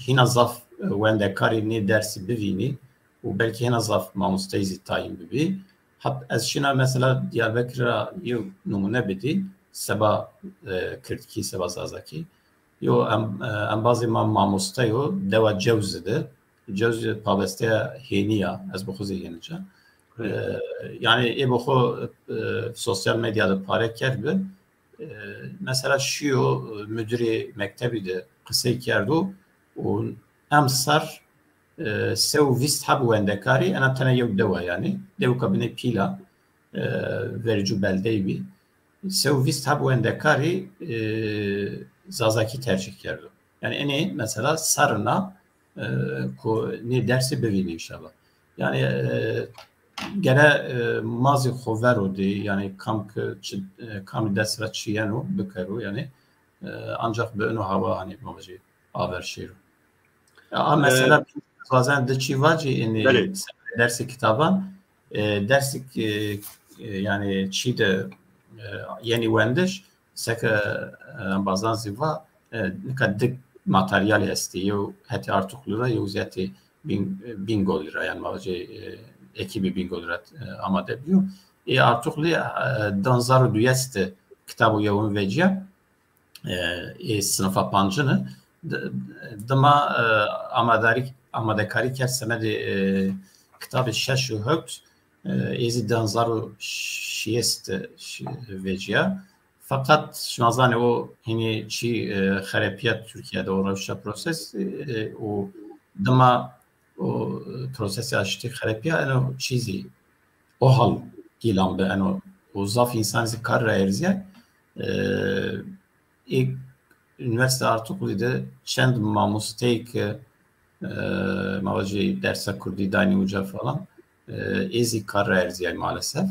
hina zaf wende kari ne dersi bivini و belki hina zaf mamusteyzi tayin bibi hat ez şina mesela Diyarbakır'a yo numune bedi seba kırtki seba zazaki yo em bazı mamusteyo deva cevzide cevz paveste heniya ez bu xuzi yenince yani bu sosyal medyada pare kerbe mesela şu müdürü mektebi de kısa kerdu و امسر سو ویست هب وندکاری انا تنه یک دوا yani dev kabine pila verici belde bi سو ویست هب وندکاری zazaki tercih kerdi yani eni mesela sarına ko ne dersi bevini inşallah yani gene mazi xovero di yani kam desra çiyeno bikeru yani ancak böyle hava hani mavci haber şiir. Mesela bazen de çivaci yani dersi kitaban dersi yani çide yeni wendiş seke bazen ziva ne kadar materyal istiyor hatta artık lira yüzeti bingo lira yani mavci ekibi bingo lira ama debiyor artık danzar duyeste kitabı yavun veciye sınıfa pancını dama amadekari ker semedi kitabı şeş hökt ezi danzaru şiyest veciye fakat şmazane o hani çi xerepiyat Türkiye'de o revşa proses o dama o prosesi açtı xerepiya eno çizi o hal gilan be eno o zaf insanı karra erziye üniversite artık de çend mamusteyk mavaci derse Kurdi dani uca falan ezi karra erziye maalesef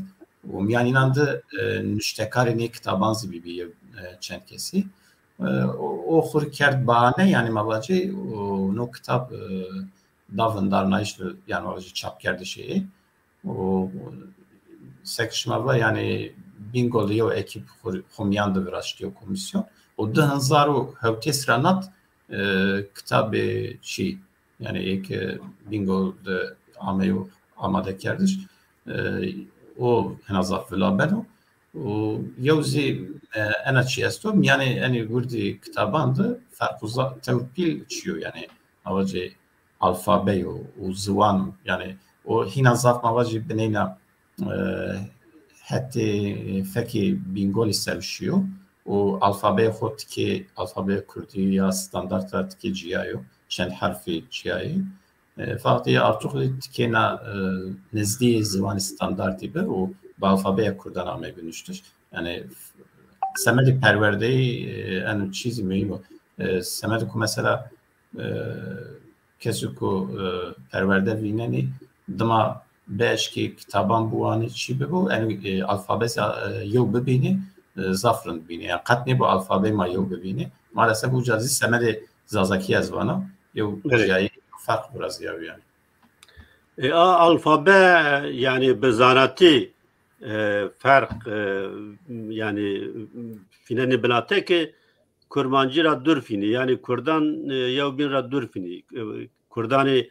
yani inandı nüştekari ne kitabanzi bir çend kesi o okur kert bahane yani mavaci no kitap davın naişli yani mavaci çap kerdi şeyi o sekşmava yani bingo diyor ekip humyandı biraz diyor komisyon o da hanzaru hevtes ranat kitabı şey yani ek bingo de ameyo amade kerdiş o henazaf vela beno و يوزي أنا شيء أستوم يعني أنا وردي كتابان ده فرق توبيل شيو يعني أواجه ألفابي وزوان يعني وهنا ظرف مواجه بنينا حتى فكي بينغولي سالشيو والفابي خود که الفابي كردي یا ستاندارد که جیایو چند حرفی جیایی فقط یه ارتوخ که نه نزدی زبان ستانداردی به و با الفابي کردن آمه بنوشتش yani semedi perverdeyi en çizi mühim semedi ku mesela kesuku perverde vineni dama beş ki kitaban bu anı çi be bu en alfabesi yıl bebini zafrın bini yani katni bu alfabe ma yıl bebini maalesef bu cazi semedi zazaki yazvana yıl cayı fark biraz yani alfabe yani bezanati فرق yani finani bilate ki Kurmancı ra durfini yani Kurdan ya bin ra durfini Kurdani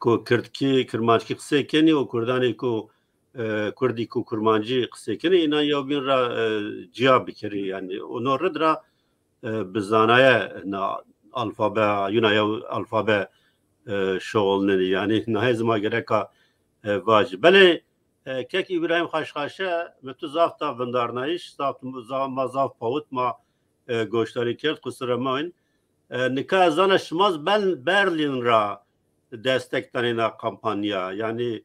ko Kürtki Kurmancı kısekeni o Kurdani ko Kurdi ko Kurmancı kısekeni inan ya bin ra cevap bikeri yani onu redra bizanaya na alfabe yuna ya alfabe şoğulneni yani nahezma gereka vacib bale Kek İbrahim Haşhaşe metu zafta vendarnayış zaf pavut ma goştari kert kusuramayın nikah zanışmaz ben Berlin ra destektanina kampanya yani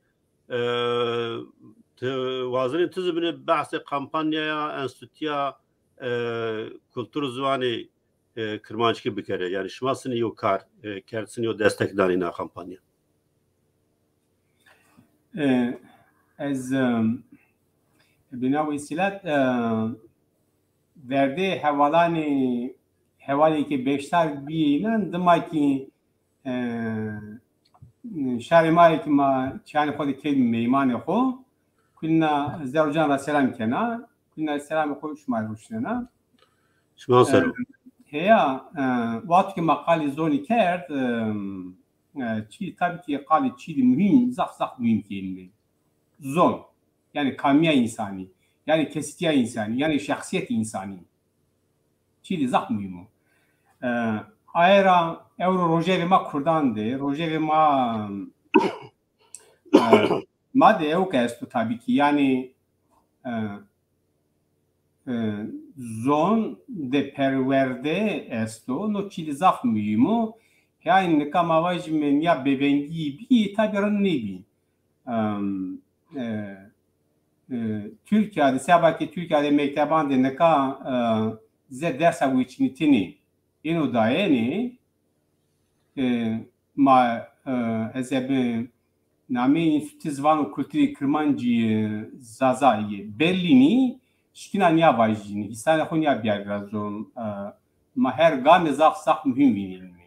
vazinin tüzümünü bahsi kampanyaya enstitüya kültür zuvani kırmançki bir kere yani şmasını yokar kertsini o destektanina kampanya از بنا وسیلت verdi hevali ki beşler binen dımaki şarimay ki ma çani xodi kelime imani xo kunna zercan ra selam kena kunna selam xo şmal ruşna şmal selam heya vaqt ki maqali zoni kert çi tabii ki qali çi mühim zaf mühim kelime zon yani kamya insani yani kesitiya insani yani şahsiyet insani çili zah mühim ayra euro rojeri ma kurdandı rojeri ma de ev kestu tabii ki yani zon de perverde esto no çili zah mühim yani kama vajmen ya bebengi bi tabii nebi Türkiye'de sabahki Türkiye'de mekteban ne ka ze dersa wiçnitini ino dayeni ma ezebe nami tizvan kulturi Kırmancı zazayi Berlini şkinan ya vajini hisane xonya biagrazon ma her game zaf mühim vinilmi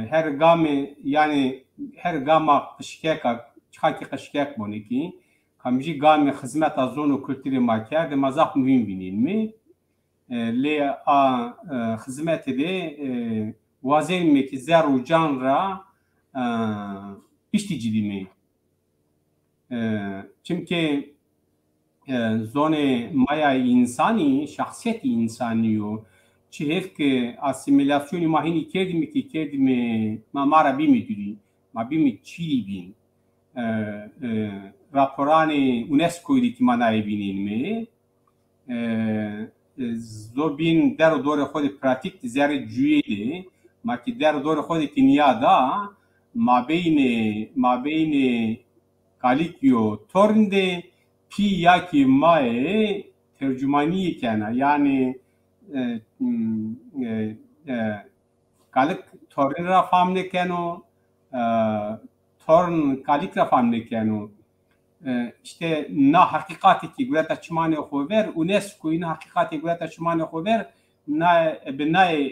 her game yani her gama qishkeka çaki qishkek boniki kamji game xizmet azonu kültürü maker de mazak mühim binilmi le a xizmet de wazen meki zeru canra işticiliğimi çünkü zone maya insani şahsiyet insaniyo çihek asimilasyonu mahini kedimi mamara bimidiri ma bimi çili bin raporani UNESCO idi ki manay binilmi zobin der dore xodi pratik zeri cüyedi ma ki der dore xodi ki niyada ma beyni kalikyo tornde pi yaki mae tercümani kana yani kalik torn ra famne kano torn kalik ra famne kano işte na hakikati ki gulata çmane xover UNESCO ina hakikati gulata çmane xover na benay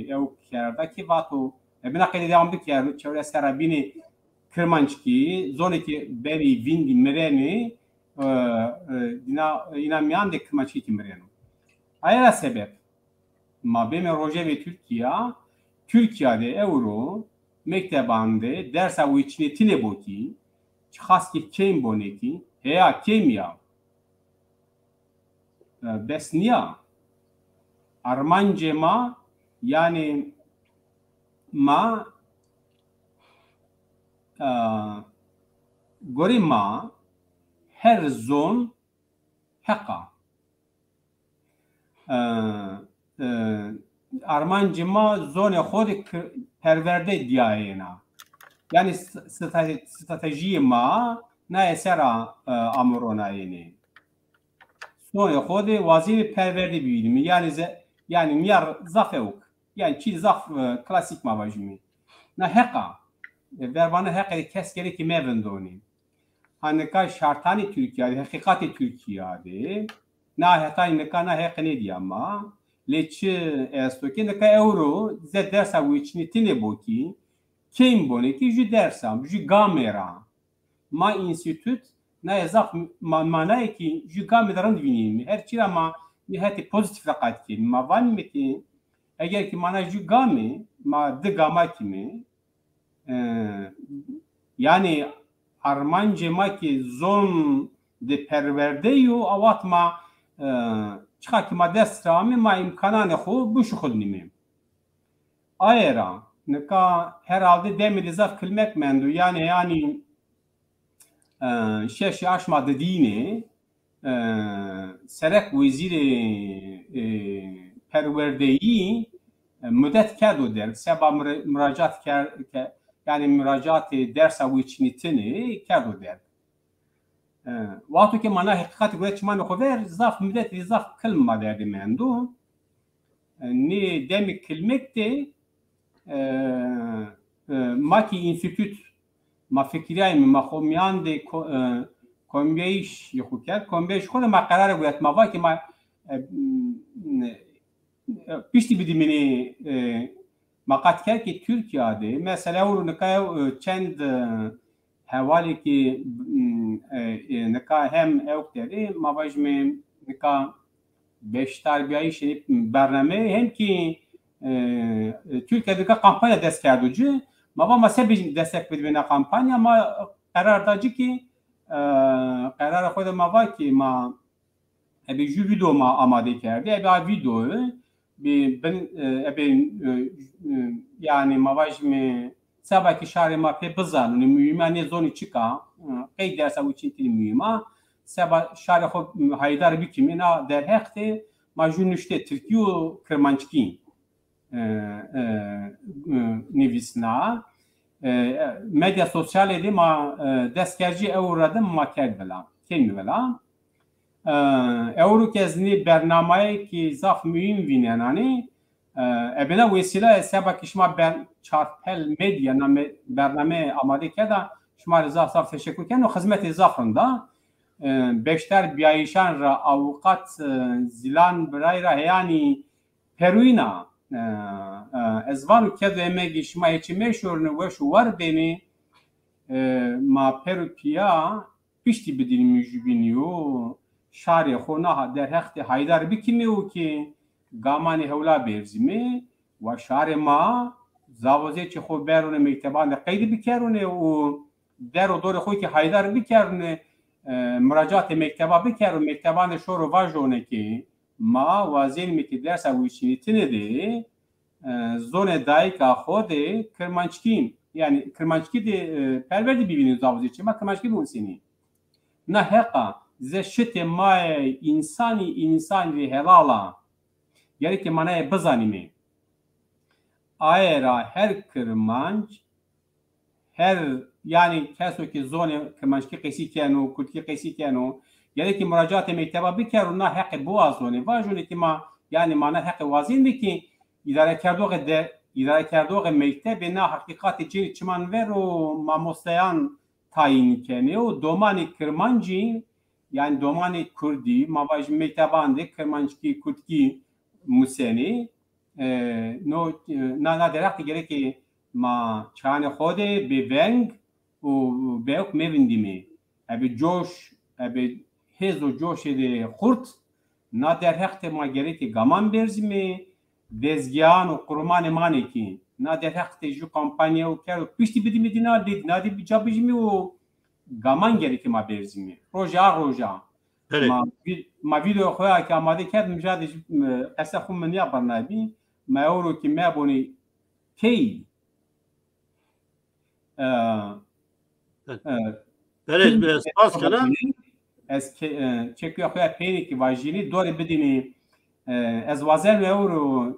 ev kerda ki vato bena qede devam bikar çevre serabini Kırmançki zoneki beri vindi mereni inanmayan de Kırmançki ki mereni ayra sebep mabeme roje ve Türkiye'de euro mektebande dersa u içine tine boti xas ki kim boneki heya kim ya بس نیا ارمانج ما yani ما گوری ما هر زون حقا ارمانج ما زون خود پرورده دیاینا yani strateji ما نه اسرا امرونا یعنی زون خود وازی پرورده ببینیم yani میار زافوک yani چی زاف کلاسیک ما باجمی نه حقا verbana حق کس گری که میوندونیم هنکا شرطانی ترکیه حقیقت ترکیه نه حقای نکا نه حق نیدی اما لیچ استوکی نکا اورو زد درس ویچنی تینه بوکی کیم بونه کی جو درسام جو گامرا ما انستیتوت نه ازاف ما نه کی جو گامران بینیم هر چیرا ما نهایت پوزیتیف فقط کی ما وان میتی اگر کی ما جو گامی ما د گاما کی yani armanc ma ki zon de perverde yu avat ma çıka ki ma destrami ma imkanane xu bu şuxul nimim. Ayera neka herhalde demelizaf kılmek mendu yani şeşi aşma dediğini serek veziri perverdeyi müddet kerdu der. Seba müracaat yani müracaat dersa bu içinitini kerdu der. Vakti ki mana hakikati göçmen okuver zaf müddet zaf kılma derdi mendu. Ni demek kılmekti maki institut ma fikriyay ma khomiyan de kombeş yokuker kombeş khod ma qarar goyat ma va ki ma pişti bidimini maqat ker ki Türkiye'de mesela o nekaya çend havali ki neka hem evkleri mavajme neka beş terbiyeyi şey barname hem ki Türkiye'de kampanya destekleyici mava masabı destek verdiğine kampanya ama karardacı ki karar koydu mava ki ma bir video ma amade kerdi bir videoyu ben yani mavajme sabaki şahri ma pe bazan mühimane zoni çıka kay dersa uçinti mühima sabah şahri xo haydar bikimi na der hekte majunuşte Türkiye Kırmançki nivisna medya sosyal edim ma deskerci evradım ma kelbela kelmi bela evru kezni bernameye ki zaf mühim vinenani ebena vesile sabah şma ben çarpel medya na bername amade keda şma zaf teşekkür ken o hizmet zafında beşter biyayişan ra avukat zilan birayra yani peruina ezvaru kedeme gişma içi meşhurunu ve şu var beni ma perukiya pişti bedil müjbiniyo şari xona der hekti haydar bikimiyo ki gamani hevla berzimi ve şari ma zavaze çi xo berune mekteban qeydi bikerune o der o dor xo ki haydar bikerune müracaat mekteba biker mekteban şoru vajone ki ma vazin mi dersa bu işini de zone daika xode Kırmançkin yani Kırmançki de perverdi birbirinin zavuz için ma Kırmançki bu seni na haqa zeşte ma insani helala gerek ki manaya bazanimi ayra her Kırmanç her yani keso ki zone Kırmançki qesi kanu Kürtki qesi kanu gerek ki müracaat mekteba biker na haqqi bu azone vajone ki ma yani mana haqqi vazin ki idare kardoğe mektebe na hakikat cin çman ver o mamoslayan tayin kene o domani Kırmancı yani domani Kürdi mavaj mektebande Kırmançki Kürtki museni no na derakti gerek ki ma çane xode be veng o beok mevindimi abi josh abi hezo josh de kurt na der hekte ma gerek ki gaman berzimi dezgiyan o kurman maneki na der hekte ju kampanya o kero pişti bidimi dinal dedi na di bicabijmi o gaman gerek ma berzimi roja ما ویدیو خواه که آماده کردم جادش قصه خون من یا برنابی ما اورو که ما بونی کی بله سپاس کنم از چکیا خواه پیری که واجینی دوری بدینی از وزن اورو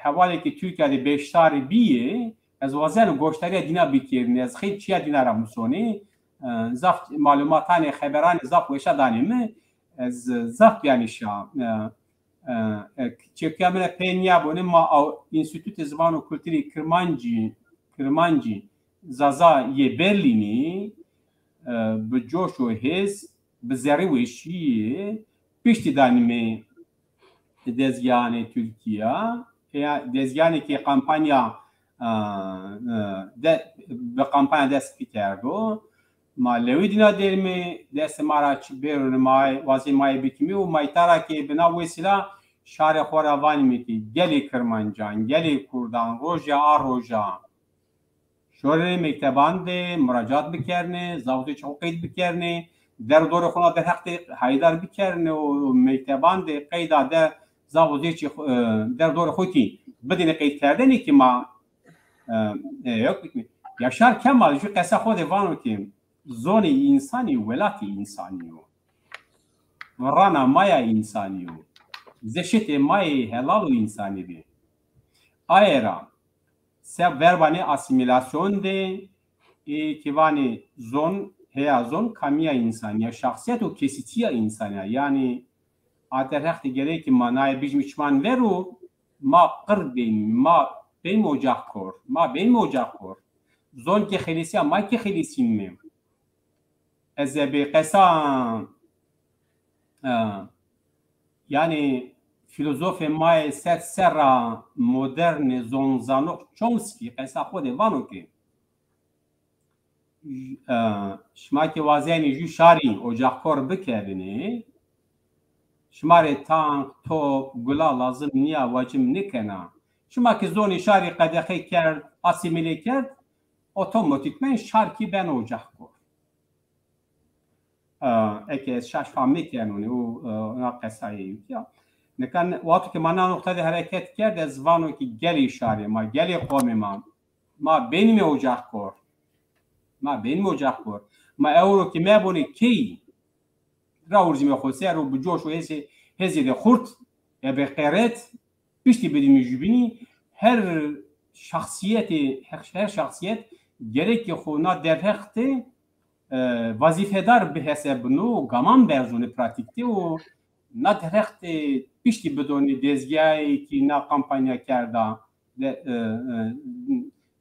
حوالی که ترکیه دی بیشتر بیه از وزن گوشتری دینا بکیرنی از خیلی چیا دینا را مسونی زفت معلوماتانی خبرانی زفت ویشا دانیم از زفت یعنی شا چکیا من پینیا بونیم ما انستیتوت زبان و کلتوری کرمانجی زازا یه برلینی به جوش و حس به زری ویشیه پیشتی دانیم دزگیان ترکیه دزگیانی که کمپانیا به کمپانیا دست کردو ما لوی دینا درمی دست مارا چی بیرون مای واسه مای بکمی و مای تارا که بنا وسیله شهر خوراوانی میکی گلی کرمانجان گلی کردان روزا روزا شوره مکتبان ده مراجعات بکرنه زاویه چوقید بکرنه در دور خونه در حق حیدر بکرنه و مکتبان ده قیدا ده زاویه چی در دور خودی بدین قید کردنی که ما یا شهر کمال جو قصه خود وانو که زون انسانی ولات انسانیو ورانا مایا انسانیو زشت مای هلال انسانی دی ایرا سب وربانی اسیمیلاسیون دی که وانی زون هیا زون کامیا انسانی شخصیت و کسیتیا انسانی یعنی آتر حق دیگری که مانای بیش میچمان ورو ما قربیم ما بین موجه کر ما بین موجه کر زون که خلیسی ما که خلیسی میم از به قصه یعنی فیلسوف مای سر مدرن زونزانو چومسکی قصه خود وانو که شما که وازینی جو شاری اجاکور بکردنی شما ری تانک توپ گلا لازم نیا واجب نکنه شما که زونی شاری قدخی کرد اسیمیله کرد اتوماتیکمن شارکی بن اجاکور اگه شش فهمی کنونی و قصه نکن وقتی که من نقطه حرکت کرد از وانو که گلی شاری ما گلی قومی ما بینیم اوجاق کر ما بینیم اوجاق کر ما اورو که ما بونی کی راورزی ما خوصی رو بجوش و هزی ده خورد یا به قیرت پیشتی بدیم جبینی هر شخصیت گره که خونا در حقت وظیفه دار به حساب نو گمان برزون پراتیکتی و نه درخت پیشتی بدونی دزگیایی که نه کمپانیا کرده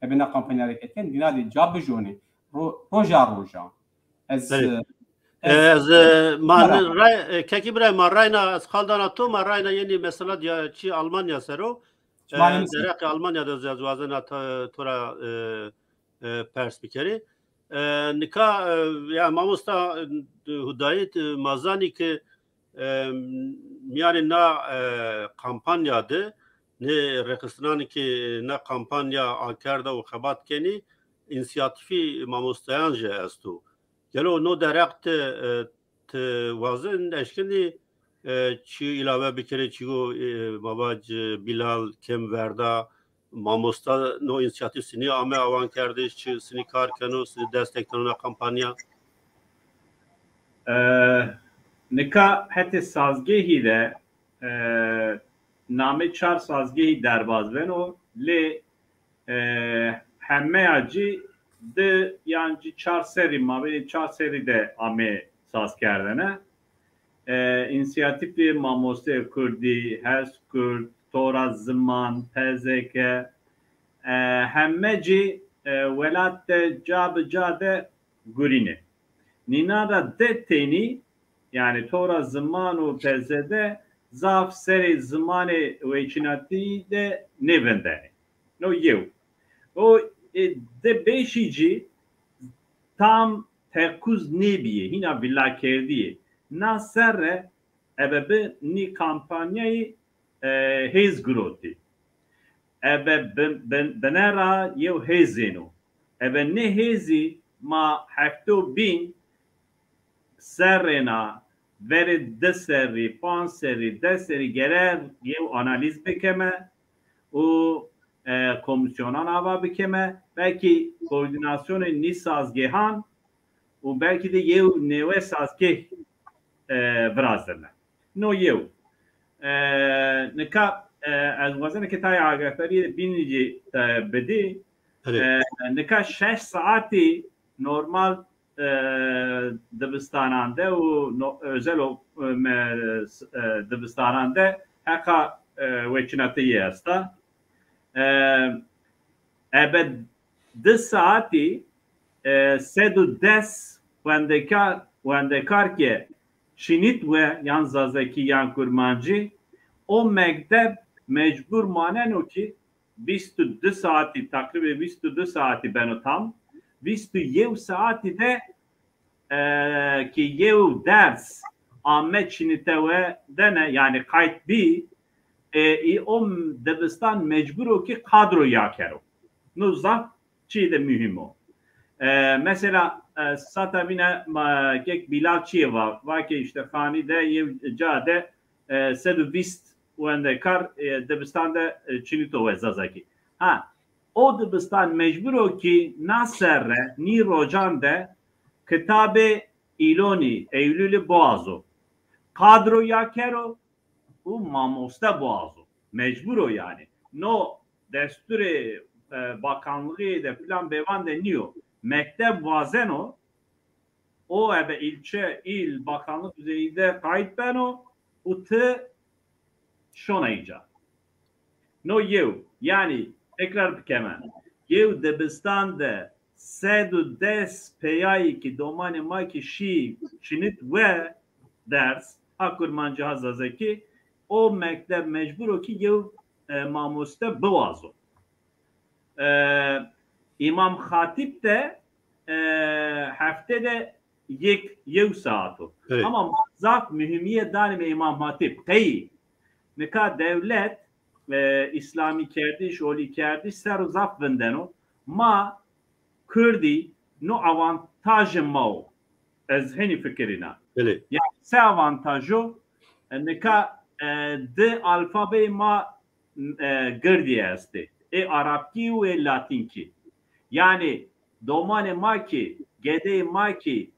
ابنا کمپانیا رکت کن دینا دی جاب بجونه روزا از من رای کی برای من راینا از خالدان تو من راینا یعنی مثلا یا چی آلمانیا سرو درک آلمانیا از وازن تو را پرس بکری نکا یا ماموستا هدایت مازانی که میانی نه کمپانیا ده نه رقصنانی که نه کمپانیا آکرده و خبات کنی انسیاتیفی ماموستایان جه است تو گلو نو درخت وازن اشکنی چی علاوه بکره چیگو مواج بیلال کم وردا ماموستا نو انسیاتیف سنی آمه آوان کردش چی سنی کار کنو سنی دستک کنو کمپانیا نکا حتی سازگیهی ده نامه 4 سازگیهی دربازبن و لی همه اجی ده یعنی 4 سری مابین 4 سری ده آمه ساز کردنه انسیاتیف ماموسته کردی هست کرد تورا زمان تزکه همه جی ولات جاب جاده گرینه نینا را ده تینی yani tora zaman و pezede zaf seri zamanı veçinati de nevendeni. No yev. O de beşici tam tekuz nebiye hina villa kerdiye. Na serre ebebe ni kampanyayı hez groti. Ebe benera yev hezeno. Ebe ne hezi ma hefto bin serena veri de seri, pan seri, de seri gerer yev analiz bikeme o komisyonan ava bikeme belki koordinasyonu nisazgehan o belki de yev neve sazgeh vrazderle. No yev. Nika az wazana ki tay agahtarî binici bedi nika 6 saati normal dibistanande û özel dibistanande heka veçinatiye esta ebed 2 saati sedu des wendekar ki şinit ve yan zazaki yan kurmancı o mektep mecbur manen o ki 22 saati takriben 22 saati ben tam 21 saati de ki yev ders Ahmet şinite ve dene yani kayıt bir o debistan mecbur o ki kadro yakero. Nuzak çiğ de mühim o. Mesela satavine kek bilal çiğ var ki işte khani de yev cade seduvist wendekar debistanda çinito ve zazaki. Ha o dibistan mecbur o ki naserre ni rojan de kitabı iloni Eylül'ü boğazo kadro yakero u mamosta boğazo mecbur o yani no desturi bakanlığı de filan bevan de niyo mektep vazeno o ebe ilçe il bakanlık düzeyinde kayıt beno u te şonayca no yev yani tekrar bikemen yev debistan de sedu des peyayı ki domani maki şi çinit ve ders hakurmancı hazazaki o mektep mecbur o ki yev mamuste boğazo İmam Hatip de haftada yev saatu ama zat mühimiyet danime İmam Hatip kayı nika devlet İslami kerdiş oli kerdiş ser zaf vendeno ma Kurdi no avantajı mao ez heni fikrina yani se avantajı nika de alfabe ma girdi esti Arapki ve Latinki yani domane ma ki gede ma ki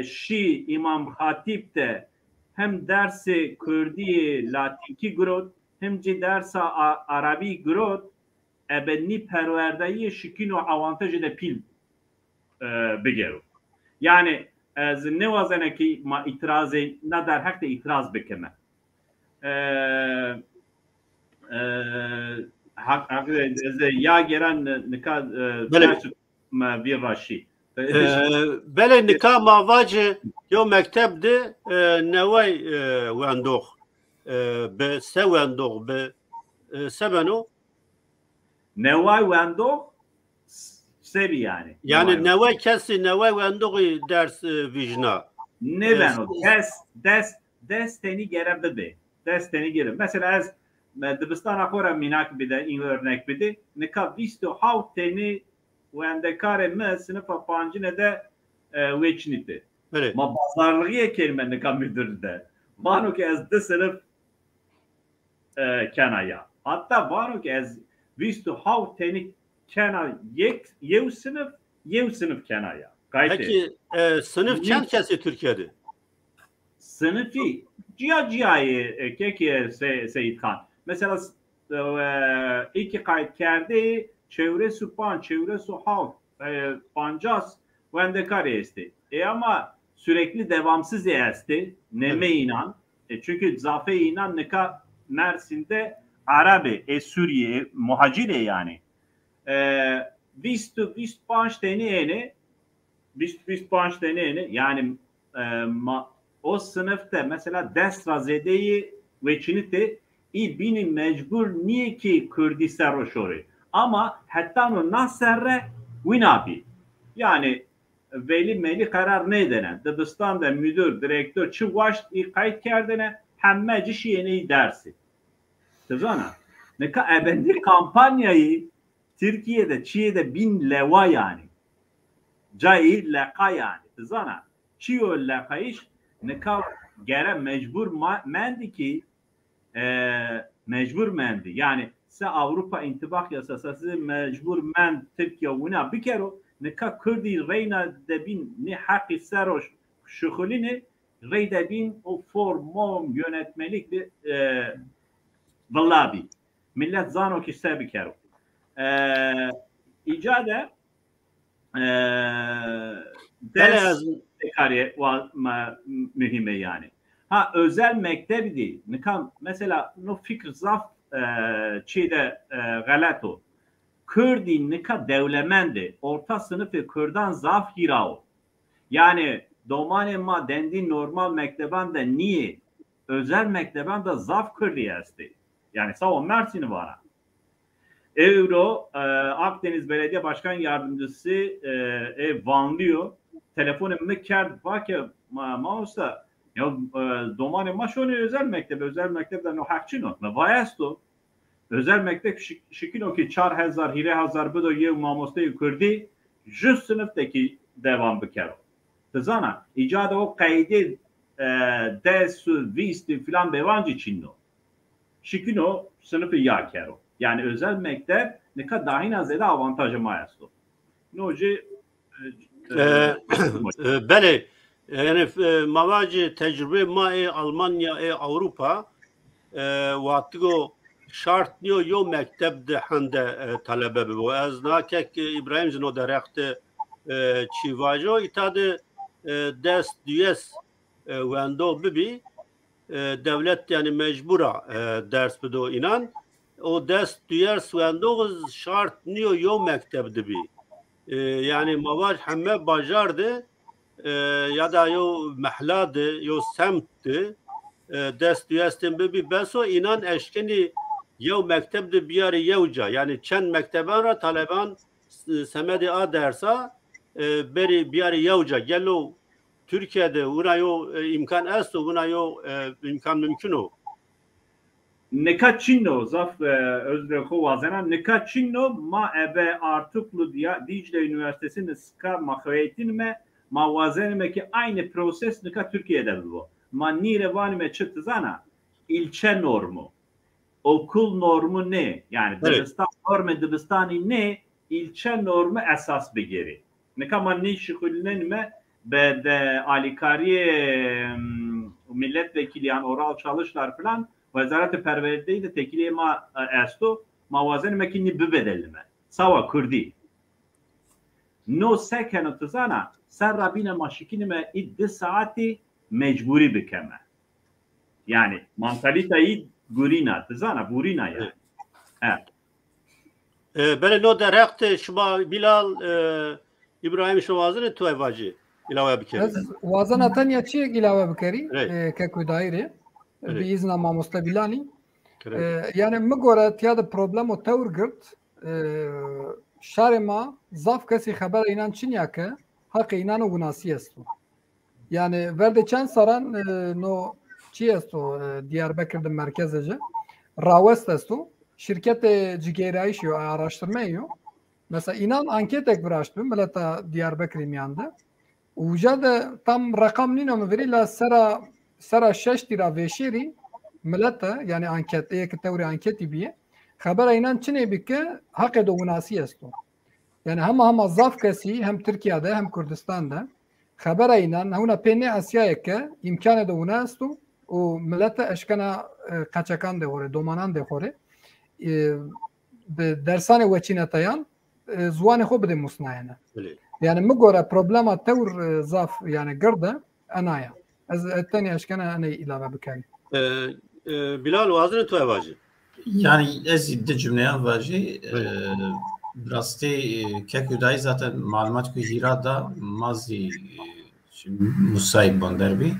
şi İmam Hatip'te hem dersi Kurdi Latinki grot hem de dersi Arabi grot ebeni perverdeyi şikin o avantajı da pil bigero. Yani az ne vazene ki ma itirazı ne der hak da itiraz bekeme. Hak ya gelen nikah bir raşi. Bele nikah mavacı yo mektebde nevay wendok be se wendok be sebeno nevay wendok sebi yani. Yani nevay kesi nevay wendok ders vijna. Ne ben o ders teni gerebe be. Ders teni gerebe. Mesela az dibistan akora minak bide in örnek bide nikah visto how teni wendekare me sınıfa pancine de veçnite. Ma bazarlığı kelime nikah müdürde. Bano ki az de sınıf kenaya. Hatta bano ki az visto how teni kena yev sınıf kenaya. Peki sınıf kesi Türkiye'de? Sınıfı ciyayı keki Seyit Khan. Mesela iki kayıt kerdi çevre supan, çevre su halk pancas vendekare esti. Ama sürekli devamsız esti. Neme inan. Çünkü zafe inan nika Mersin'de Arabi, Suriye, muhacire yani. Vist panç deneyeni yani o sınıfta mesela destra zedeyi ve çinite bini mecbur niye ki Kürdi serroşori ama hatta o nasarre winabi yani veli meli karar ne denen Dibistan'da müdür direktör çıvaş kayıt kerdene hemmeci şiyeni dersi tezana ne ka ebendi kampanyayı Türkiye'de Çiğ'de bin leva yani cahil leka yani tezana چی و لقایش نکا گره مجبور مندی که مجبور مندی یعنی سه اروپا انتباق یاسası مجبور مند Türkiye ونا بکرو نکا کردی رینا دبین نه حقی سروش شخولینه ری دبین o form yönetmelik bir vallabi millet zano ki se bikero icade ders kariye mühime yani. Ha özel mektebi değil. Mesela no fikir zaf çiğde galato. Kürdi nika devlemendi. Orta sınıfı Kürdan zaf hirao. Yani domane ma dendi normal mekteban da niye? Özel mekteban da zaf Kürdi esti. Yani sağ Mersin'i var. Euro Akdeniz Belediye Başkan Yardımcısı Vanlıyor. Telefonumu kerdi. Bak ya mausta ya domane ma şöyle özel mektepten o hakçino. Ne vayasto? Özel mektep şikino ki 4000 3000 bido yev mamoste Kürdi just sınıftaki devam bikero. Tızana icadı o kaydı desu visti filan bevancı çinno. Şikino sınıfı ya kero. Yani özel mektep ne kadar dahi nazede avantajı mayasto. Noji bele yani mavacı tecrübe ma Almanya Avrupa vaktigo şart niyo yo mektep de hande talebe bu az nakek İbrahim zino derekte çivajo itadı dest düyes vendo bibi devlet yani mecbura ders bido inan o dest düyes vendo şart niyo yo mektep dibi yani mavac hemme bajardı ya da yo mahladı yo semtti dest düyestin bibi beso inan eşkeni yo mektebde biyari yevca yani çen mektebara taleban semedi a dersa beri biyari yevca gelo Türkiye'de buna yo imkan esto buna yo imkan mümkün o. Neka Çinno zaf özreko vazena neka Çinno ma ebe artuklu Dicle Üniversitesi'nin ska mahveyetin ma vazenime ki aynı proses neka Türkiye'de bu. Ma nire vanime çıktı zana ilçe normu. Okul normu ne? Yani Dibistan normu Dibistani ne? İlçe normu esas bir geri. Ne kadar ne şıkılınme be de alikariye milletvekili yani oral çalışlar falan Vezaret-i Perverdeyi de tekiliye ma esto mavazen mekini bübedelime. Sava Kürdi. No sekeno tızana ser rabine maşikinime iddi saati mecburi bikeme. Yani mantalitayı Gurina, tızana, burina yani. Evet. Böyle no derekte şuma Bilal İbrahim Şovazı'nı tuevacı ilave bikeri. Vazan atan ya çiğ ilave bikeri ke kudayri bi izna mamosta Bilani. Yani mgora tiyada problem o tevr girt şarema zaf kesi haber inan çinya ke hak inan o gunasi estu. Yani verde çen saran no چی است و دیاربکر در مرکزه راوست است و شرکت جگیرایش یا araştırma yiyor. Mesela inan anket ek bıraştı millet Diyarbakır imyandı. Uca da tam rakam nino mu veri la sera 6 lira veşiri millet yani anket ek teori anketi biye. Haber inan çine bike hak edonasi است. Yani hem zaf kesi hem Türkiye'de hem Kürdistan'da haber inan huna penne Asya'ya ke imkan edonasi و ملت اشکنا قچکان ده خوره دومانان ده خوره به درسان وچینتایان زوان خوب بده مصنعینه yani مگوره پروبلما تور زاف yani گرده انایا از الثاني اشکنا انا ilave بکنی Bilal vazını tu evacı yani ez de cümleye vacı rastı kekudayı zaten malumat ki hirada mazi musayib banderbi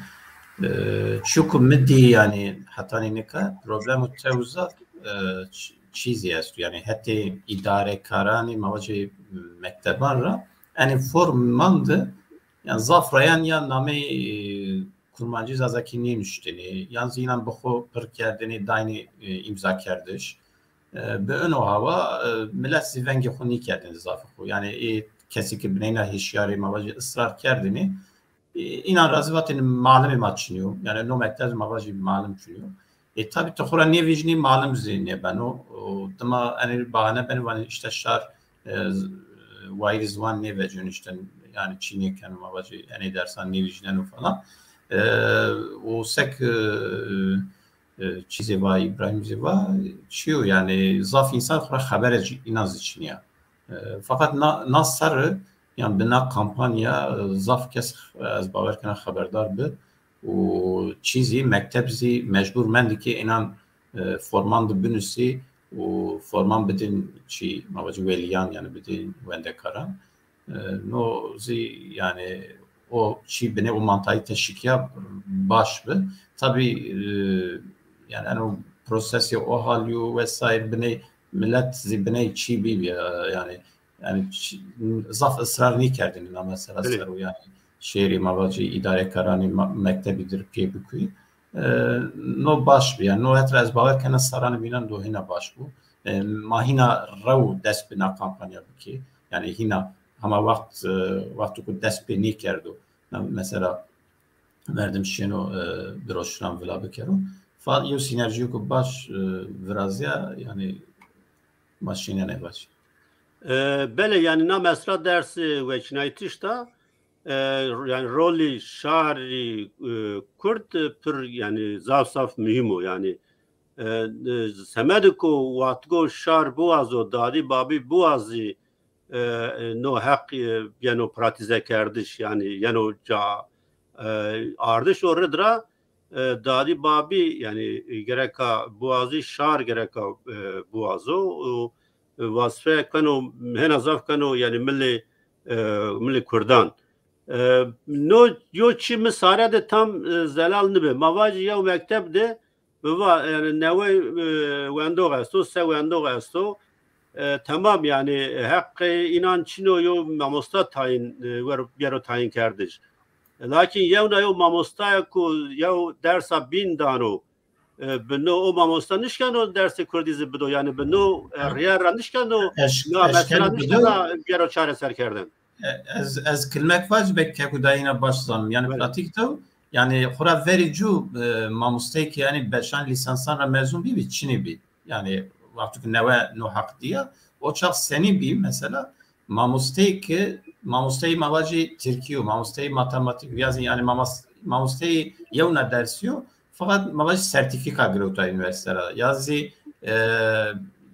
çünkü meddi yani hatta ne kadar problem tevza çizi است yani hatta idare karani mavacı mekteban ra yani formandı yani zafrayan ya name kurmancı zazakini müşteni yani zinan bu per kerdeni dayni imza kerdiş be ön o hava millet sivengi khuni kerdin zafı yani kesi ki binayna hişyari mavacı ısrar kerdini اینا رازوات معلم ما چنیو یعنی نو مکتب مواجی معلم چنیو tabii تخورا نیویجنی معلم زینه بنو دما انی bahane ben van işte şar wide zwan nevecun işte yani Çin'e kendi mavaji eni dersan nevijnen falan o sek çize var İbrahim Ziva çiyor yani zaf insan khura haber inaz için ya fakat nasarı yani bina kampanya zaf kes az baver kana haberdar bi o çizi mektebzi mecbur mendiki inan forman bünüsi o forman bedin çi mavacı veliyan yani bedin vende karan no zi yani o çi bine o mantayı teşkiya baş bi tabi yani o prosesi o halyu vesaire bine millet zi bine çi bi yani zaf ısrar ni kerdin ama mesela ısrar yani şehri mavacı idare karani mektebidir piyebükü no baş yani no etraz baver kana saranı binan do hina baş bu mahina rav despina kampanya ki yani hina ama vakti ku despini kerdo mesela verdim şeno broşuran vela bekero fa yo sinerjiyo ku baş vrazya yani maşine ne baş bele yani na mesra dersi ve çinaytışta yani rolü şari Kürt pür yani zaf mühim o yani semediko vatgo şar boğazo dadi babi boğazı no hak yani pratize kerdiş yani ca ardış orada dadi babi yani gereka boğazı şar gereka boğazo vasfe kano hena zaf kano yani milli Kürdan no yo çi misare de tam zelal nibe mavaji ya mektep de va yani neve wendo gasto se wendo gasto tamam yani hakkı inançino yo mamosta tayin ver biyero tayin kardeş lakin ya yo mamosta ko ya dersa bin dano beno o mamosta nişkano dersi kurdizi bido yani beno riyara nişkano ya mesela nişkano biyero çare serkerden از کلمک واجبه که کداینا başlam yani pratikte yani xura vericu mamustek yani beşan lisansan ra mezun bir Çin'i bir yani vakti neve no hak diye o çak seni bir mesela mamustek mavaji Türkiye mamustek matematik yani mamustek yevna dersiyo fakat mavaji sertifika grota üniversitede yazı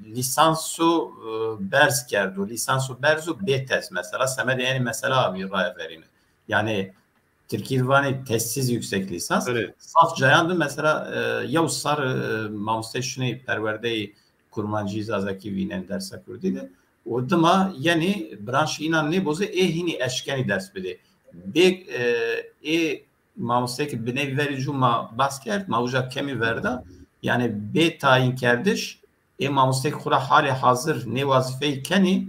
lisansu berz kerdu. Lisansu berzu betez mesela. Semede yani mesela bir raya verine. Yani Türkiye'de testsiz yüksek lisans. Evet. Saf cayandı mesela yavsar mamusteşini perverdeyi kurmancıyız azaki vinen derse kurduydu. O dama yani branş inan ne bozu hini eşkeni ders bide. Bek mamusteki bine vericu ma baskert mauja kemi verda yani be tayin kerdiş mamustek xura hali hazır ne vazife keni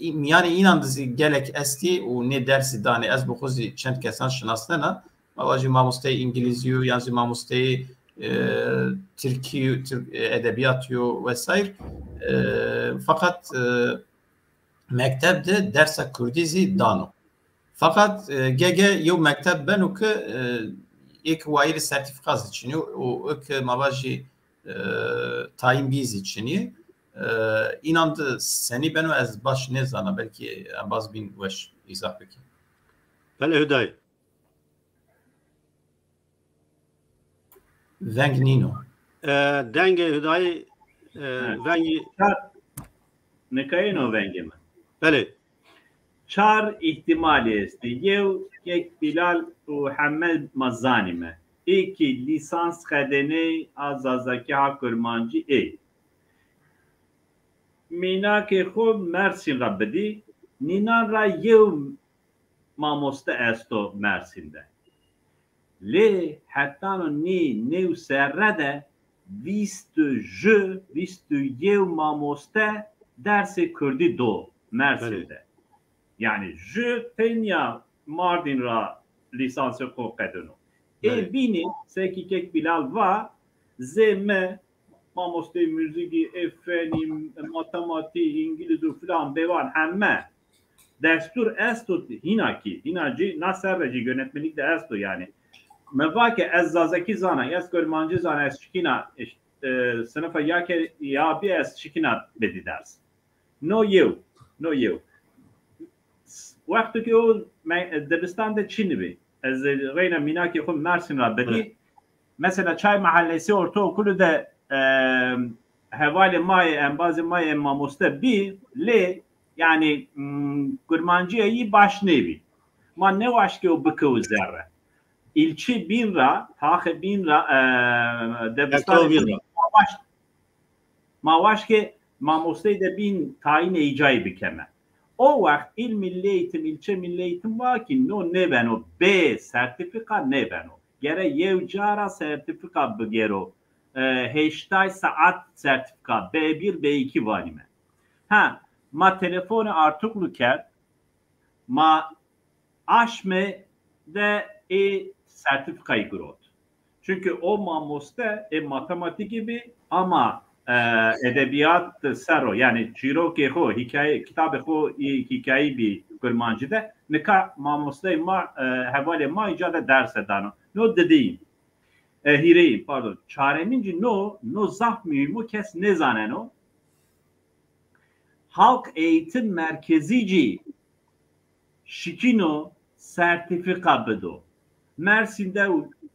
yani inandızı gelek esti o ne dersi dane az bu xuzi çent kesan şınasına mavaji mamustey İngilizce yani mamustey Türkiye edebiyat yo vesaire fakat mektepte dersa Kürdizi dano fakat gege yo mektep benu ki ilk vayri sertifikası için o ilk mavaji tayin biz için inandı seni ben az baş ne zana belki baz bin veş izah peki. Bele hüday. Veng Nino. Denge hüday vengi ne kayno vengi mi? Bele. Çar ihtimali esti. Yev kek Bilal u Hammel Mazani mi? İki lisans kadene azazaki hakırmancı Mina ke xo Mersin rabdi Ninan ra yev mamoste esto Mersin'de. Le hatta ni nev serrede vistu yev mamoste dersi Kürdi do Mersin'de. Yani je tenya Mardin ra lisansı xo kadeno. Bini seki kek Bilal va zeme mamoste müziği efendim matematiği İngilizce falan bevan hemme Destur esto hinaki. Hinacı nasıl yönetmelik de esto yani. Mevake ez zazaki zana, ez kurmancı zana, ez şikina sınıfa ya bir ez şikina bedi ders. No you. Vakti ki o Debistan'da Çin'i bir. Ez reyna minaki khum Mersin bedi. Mesela Çay Mahallesi ortaokulu da hevali may en bazı may en mamusta bir le yani kurmancıyı baş nevi. Ma ne var ki o bıkı zerre. İlçi bin ra, tahı bin ra, Debistan bin mavaş ki mamostayı da bin tayin icayı bikeme. O vakit il milli eğitim, ilçe milli eğitim var ki no ne ben o B sertifika ne ben o. Gere yevcara sertifika bigero. Heştay saat sertifika B1 B2 valime. Ha ma telefonu artıklı ker ma aşme de sertifikayı grot. Çünkü o mamoste matematik gibi ama edebiyat sero yani çiroke ho hikaye kitabı ho hikaye bir kurmancıda ne ka mamoste ma hevale ma icada derse dano. No dediğim. Hireyim pardon. Çareminci no zaf mühimü kes ne zanen o? Halk eğitim merkezici şikino sertifika bedo. Mersin'de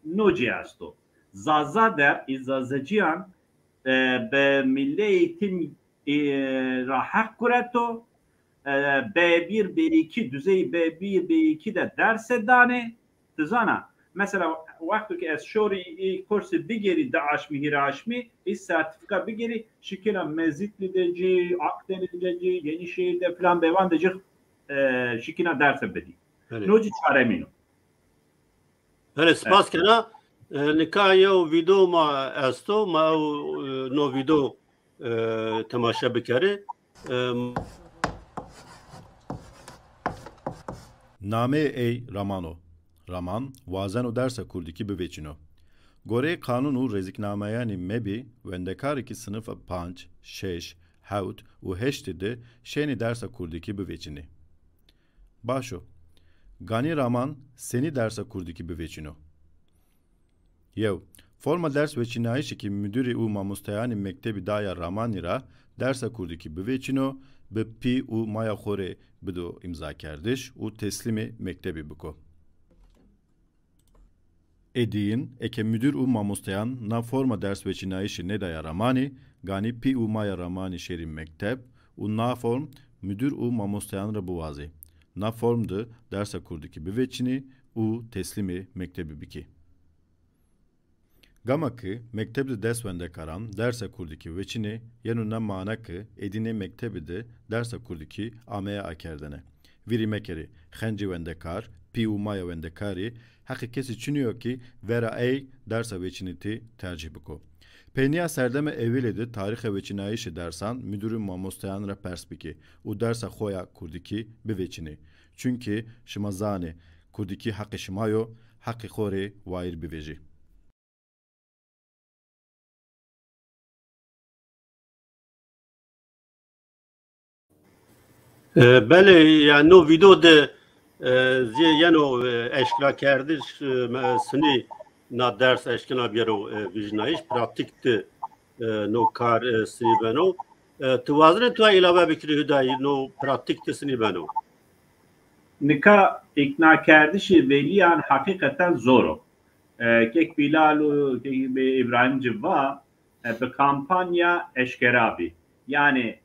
noci asto. Zaza der izazaciyan be milli eğitim rahak kureto B1 B2 düzey B1 B2 de derse dane tzana. Mesela vakti ki es şori kursu bir geri Daesh mi Hiraş mi sertifika bir geri şikina Mezitli deci, Akdeniz deci, Yenişehir'de falan bevan deci şikina derse bedi. Noci çaremino. Hele spas kena nikayo video ma esto ma no video temaşa bikare Name ey Ramano. Raman, wazen u dersa kurdiki bivecino. Gore kanunu reziknamayani mebi vendekar ki sınıfa panç, şeş, haut u heştide şeni dersa kurdiki bivecini. Başo. Gani Raman seni dersa kurdiki bivecino. Yev, forma ders veçinayişi ki müdürü u mamustayani mektebi daya Ramanira dersa kurdiki bivecino be pi u maya khore bido imza kerdiş u teslimi mektebi biko. Ediyin, eke müdür u mamustayan na forma ders veçinayişi ne daya Ramani, gani pi u maya Ramani şerim mektep, u na form müdür u mamustayan rabuvazi. Na formdu dersa kurdiki biveçini u teslimi mektebi biki. Gamakı mektebde ders vende karan dersa kurdiki veçini yanına manakı edine mektebi de dersa kurdiki ameye akerdene. Viri mekeri xenci vende kar, pi u maya vende kari, hakikesi çünüyor ki vera ey dersa veçiniti tercih biko. Peyniya serdeme eviledi tarihe veçinayişi dersan müdürün mamostayan ra perspiki. U dersa xoya kurdiki biveçini. Çünkü şimazani kurdiki hakkı şimayo, hakkı xore vair biveci. بله yani o videoda yani o eşkila kerdi seni na ders eşkina bir o vijnaiş pratikti no kar seni beno tuvazne tu ilave bikri hüdayi no pratikti seni beno nika ikna kerdişi veliyan hakikaten zor. Kek Bilalu, kek İbrahim Civa bir kampanya eşkerabi. Yani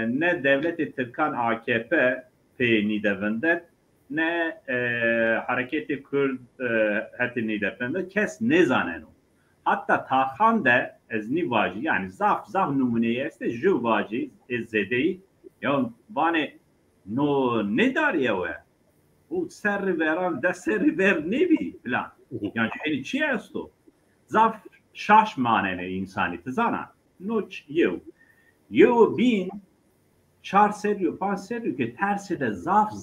ne devleti Türkan AKP peyni devendet ne hareketi Kürt hetini devendet kes ne zaneno. Hatta tahan de ezni vaci yani zaf numuneye este ju vaci zedeyi ya bana no ne dar ya ve o serri veran da serri ver nevi plan yani hani çi esto zaf şaş manene insani tzana no Yo bin çar seriyor, pan seriyor ki tersi de zaf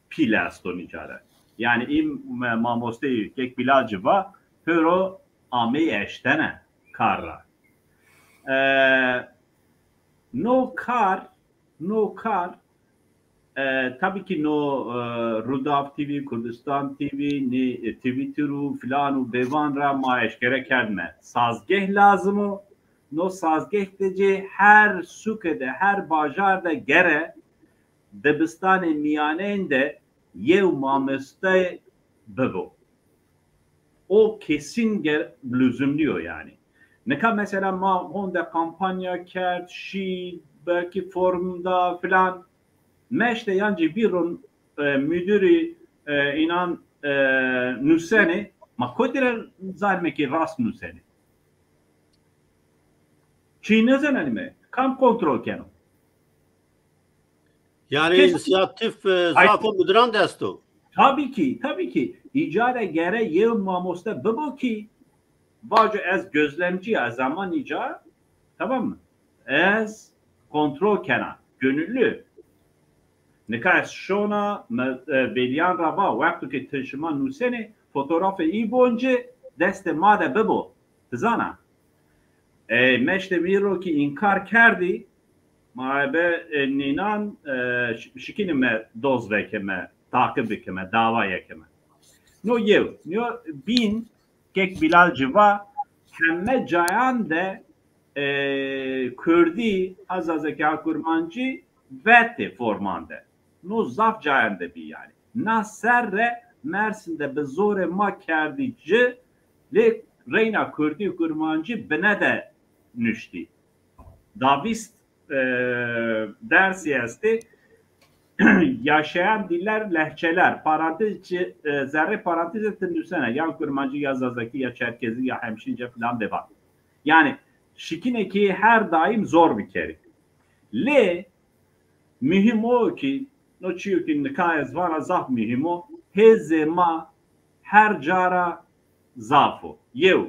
pilaston icara. Yani im mamoste kek bilacı var, pero ame eştene karra. No kar نو کار tabii ki no Rudaf TV, Kurdistan TV, ni Twitter'u filan u bevan ra maaş gerekme. Sazgeh lazım o. No sazgeh deci her sukede, her bajarda gere debistane miyanende yev mameste bebo. O kesin lüzumluyor yani. Ne kadar mesela ma onda kampanya kert, şi belki forumda filan meşte yancı bir müdürü inan nuseni ma kodire zalmeki rast nuseni. Çi ne zanelime? Kam kontrol keno. Yani inisiyatif zaafı müdüran destu. Tabii ki. İcara gere yev mamosta bebo ki vacı ez gözlemci az zaman ica tamam mı? Ez kontrol kena. Gönüllü. Nikah şona beliyan rava vakti ki taşıma nuseni fotoğrafı iyi bonce deste made bebo. Tzana. Meşte miro ki inkar kerdi maabe ninan şikini me doz vekeme takip vekeme dava yekeme. No yev. No bin kek Bilal civa hemme cayan de Kürdi Hazazeka Kurmancı vette formande. No zaf cayan de bir yani. Naserre Mersin'de be zore ma kerdici le Reyna Kürdi Kurmancı bene de nüşti. Davist dersi esti yaşayan diller, lehçeler, parantez içi, zerre parantez ettin düşsene. Ya Kurmancı, ya Zazaki, ya Çerkezi, ya Hemşince falan devam. Yani şikineki her daim zor bir kere. Le mühim o ki no çiyor ki nikayez vana zaf mühim o hezema her cara zafo. Yev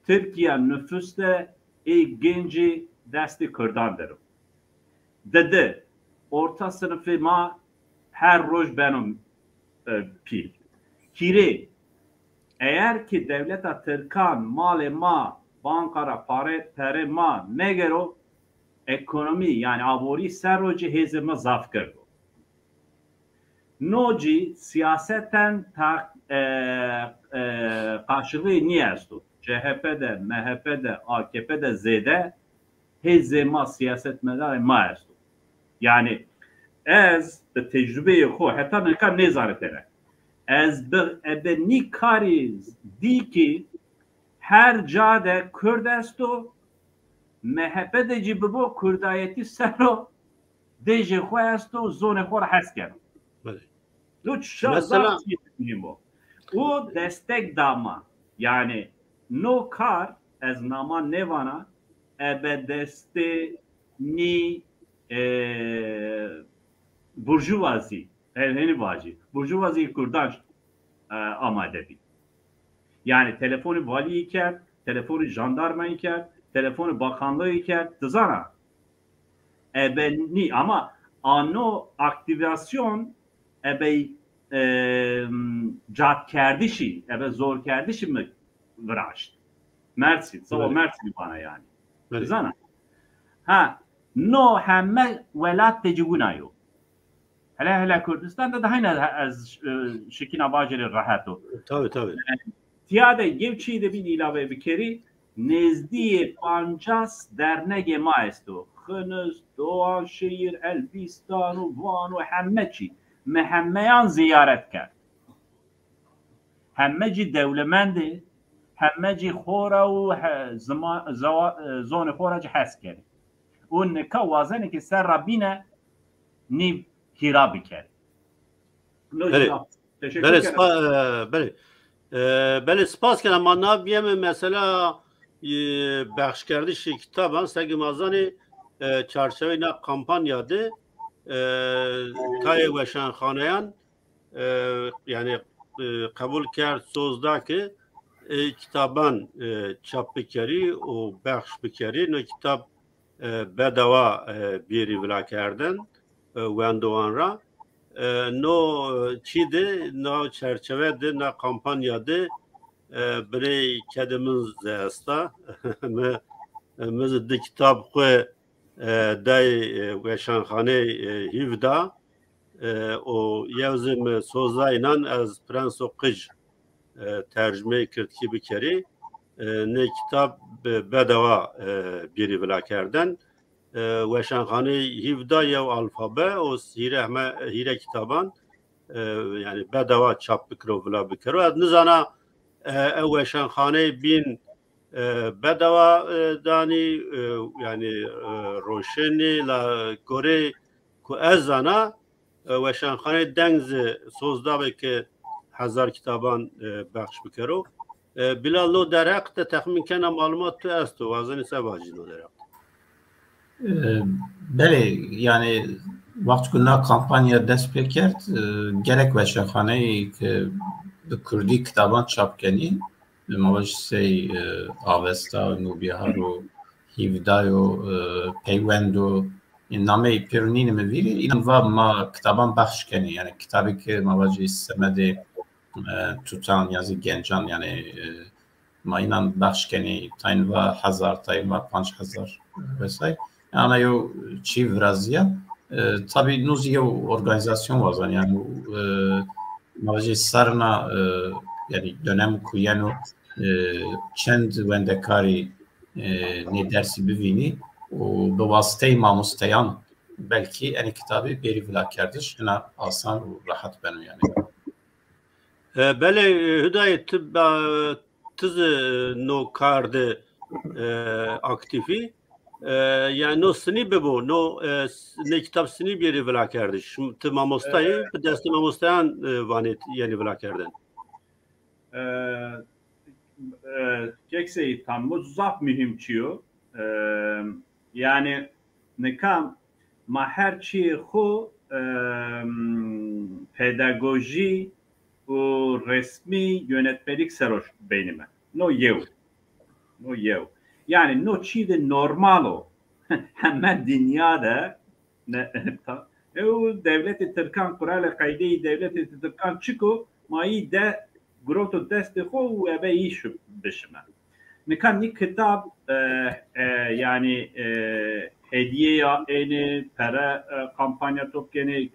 Türkiye nüfuste genci desti Kürdan derim. Dedi orta sınıfı ma her roj benim pil. Kire eğer ki devleta Türkan male ma bankara pare ma negero ekonomi yani abori ser roji hezema zaf kerdo. Noci siyaseten karşılığı niye estu? CHP'de, MHP'de, AKP'de, Z'de hezema siyaset medar ma estu. Yani ez de tecrübeyi xo hatta ne kadar nezaret eder. Ez be ni kari di ki her cade Kürdesto MHP'de cibi bu Kürdayeti sero deje xoyasto zone xor hasken. Mesela o destek dama yani no kar ez nama nevana ebe deste ni burjuvazi elheni vaci burjuvazi Kürdan amade bi. Yani telefonu vali iken, telefonu jandarma iken, telefonu bakanlığı iken tzana. Ni ama ano aktivasyon ebe cat kerdişi, ebe zor kerdişi mi vraşt? Mersin, sava Mersin bana yani. Tzana. Ha, no hemme velat tecigunayo. Hele Kürdistan'da da aynı az şekin abaceli rahato. Tabii. Tiyade yevçi de bir ilave bir kere nezdiye pancas dernege maesto. Hınız, Doğanşehir, Elbistan, Van ve hemmeçi. Mehemmeyan ziyaret kert. Hemmeci devlemendi. Hemmeci xora u zone xoracı hes kere. O neka wazene ki ser rabine niv hira bikere. بله سپاس کنم من نبیم مثلا بخش کردش کتابن سگ مازانی چارچوبه نه کمپانیا ده تای وشان خانیان yani kabul کرد سوزده که کتابان چاپ بکری و بخش بکری نه کتاب بدوا بیری ولا کردن وندوان را نو چیده نو چرچوه نو کمپانیا ده برای کدمز استا مزد کتاب خو دای وشانخانه هیودا و یوزم سوزاینان از پرنس و قج ترجمه کرد که بکری نه کتاب بدوا بیری بلا کردن وشانخانه هیودا یو الفابه و هیره کتابان yani bedava çap bikro vla bikro ad nizana weşanxane bin bedava dani yani roşeni la gore ku ezana weşanxane denz sozda ki 1000 kitaban baxş bikro bila lo derek de tahmin kana malumat tu est tu vazani sabajin lo derek bele yani وقت که نا کمپانیا دست بکرد گرک وشخانه که به کردی کتابان چاپ کنی مواجه سی آوستا و نوبیهار و هیودای و پیوند و این نامه پیرونین مویری این و ما کتابان بخش کنی یعنی کتابی که مواجه سمد توتان یازی گنجان یعنی ما اینان بخش کنی تا این و 1000 تا این و 5000 وسای yani o çi vrazia tabii nuziye organizasyon var yani mavaji sarna yani dönem kuyano çend wendekari ne dersi bivini o be vasıtayı mamustayan belki en kitabı beri vilakerdir şuna asan rahat benim yani. Bele hüdayet tız no kardı aktifi yani no sini bebo no ne kitap sini biri vela kerdi. Şu mamostayı desti mamostayan vanet yani vela kerden. Cekseyi tam bu zaf mühim çiyo. Yani ne kam ma her çi xo pedagoji o resmi yönetmelik seroş beynime. No yev. No yev. Yani no çiğde normalo hemen dünyada devleti Türkan kurala kaydeyi devleti Türkan çıko mayi de groto deste ho ve iş bişme. Nikan ni kitap yani hediye ya eni para kampanya topkeni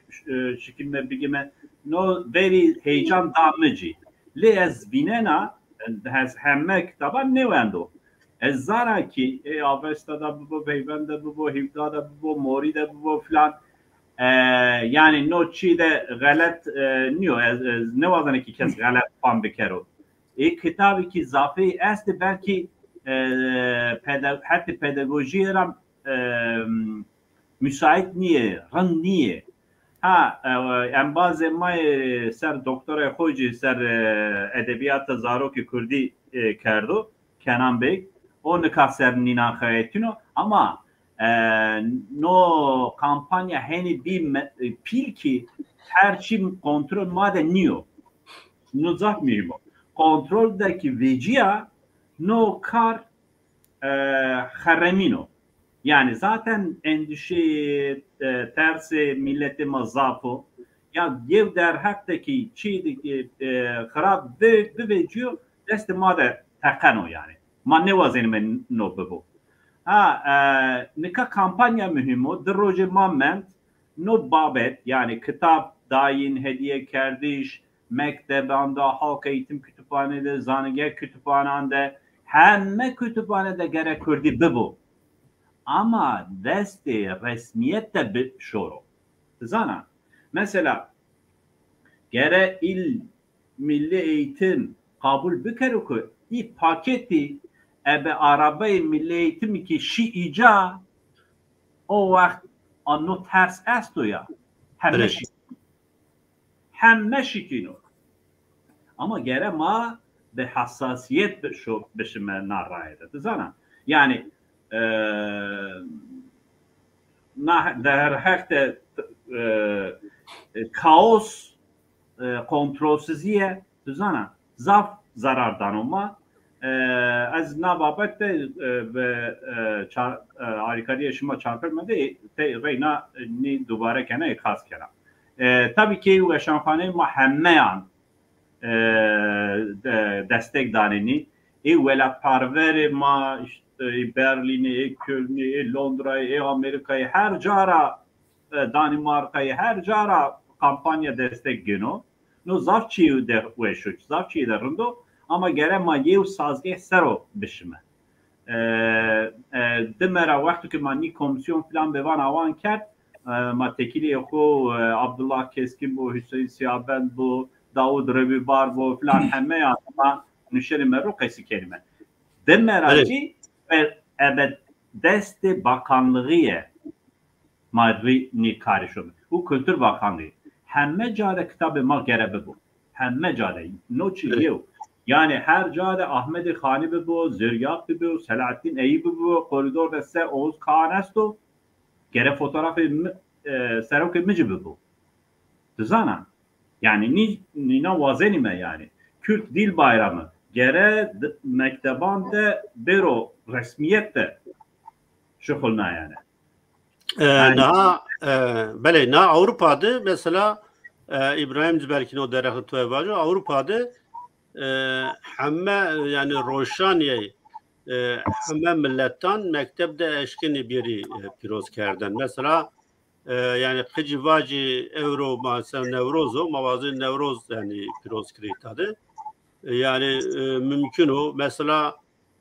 şekilde bilgime no very heyecan damıcı. Le az binena has hemen kitaba ne vendo? Ez zara ki Avesta'da bu, Peyven'de bu, Hivda'da bu, Mori'de bu filan yani no çiğde galet niyo ne vazan ki kes galet fan bekero. Kitabı ki zafi est belki hatta pedagojiye ram müsait niye, ran niye? Ha en bazı may ser doktora hoji ser edebiyata zaroki Kurdi kerdo Kenan Bey o nikahser nina khayetino ama no kampanya hani bir pil ki her şey kontrol made niyo no zat miyim kontroldeki veciya no kar haremino yani zaten endişe tersi milleti mazafo ya yev der haktaki çiğdeki harap ve veciyo deste made takano yani man ne vazenime no bebo ha nika kampanya mühim o droje moment no babet yani kitap dayin hediye kardeş mektebanda halk eğitim kütüphanede zanige kütüphanede hemme kütüphanede gerek kurdi bebo ama deste resmiyette bir şoro zana mesela gere il milli eğitim kabul bükeruku i paketi ebe arabayı milli eğitimi ki şiica o vakit anno ters esto ya hemme şikino ama gere ma be hassasiyet beşime narrayede zana yani der hakte kaos kontrolsüziye zana zaf zarardan olma az nababet ve harikari yaşıma çarpılmadı reyna ni dubare kene ikaz kena tabii ki ve şanfane muhammeyan destek danini velat parver ma Berlin'i, Köln'i, Londra'yı, Amerika'yı, her cara Danimarka'yı, her cara kampanya destek gino. No zavçıyı de veşuç, zavçıyı da rundo ama gere ma yev sazge sero bişime. Demera vakti ki mani komisyon falan bevan avan kert ma tekili xo Abdullah Keskin bu, Hüseyin Siyabend bu, Davud Rebibar bu falan hemme ya ama nüşeri meru kaysi kelime. Demeracı evet deste bakanlığı madri ni karışım. Bu Kültür Bakanlığı. Hemme cade kitabı ma gerebe bu. Hemme cade. Noçi yev. Yani her cade Ahmet Khani bu, Ziryak bu, Selahattin Eyüp bu, koridor deste Oğuz Kağanesto. Gere fotoğrafı serok mici bu. Düzana. Yani nina vazenime yani. Kürt Dil Bayramı. Gere mekteban de bero resmiyette şukulna yani. Naha bele na Avrupa'da mesela İbrahim belki o derahı tuvabajo Avrupa'da hemme yani roşaniye hemme milletten mektepte eşkini biri piroz kerden. Mesela yani kıcıvacı Euro maalesef Nevrozo mavazı Nevroz yani piroz kritadı. Yani mümkün o. Mesela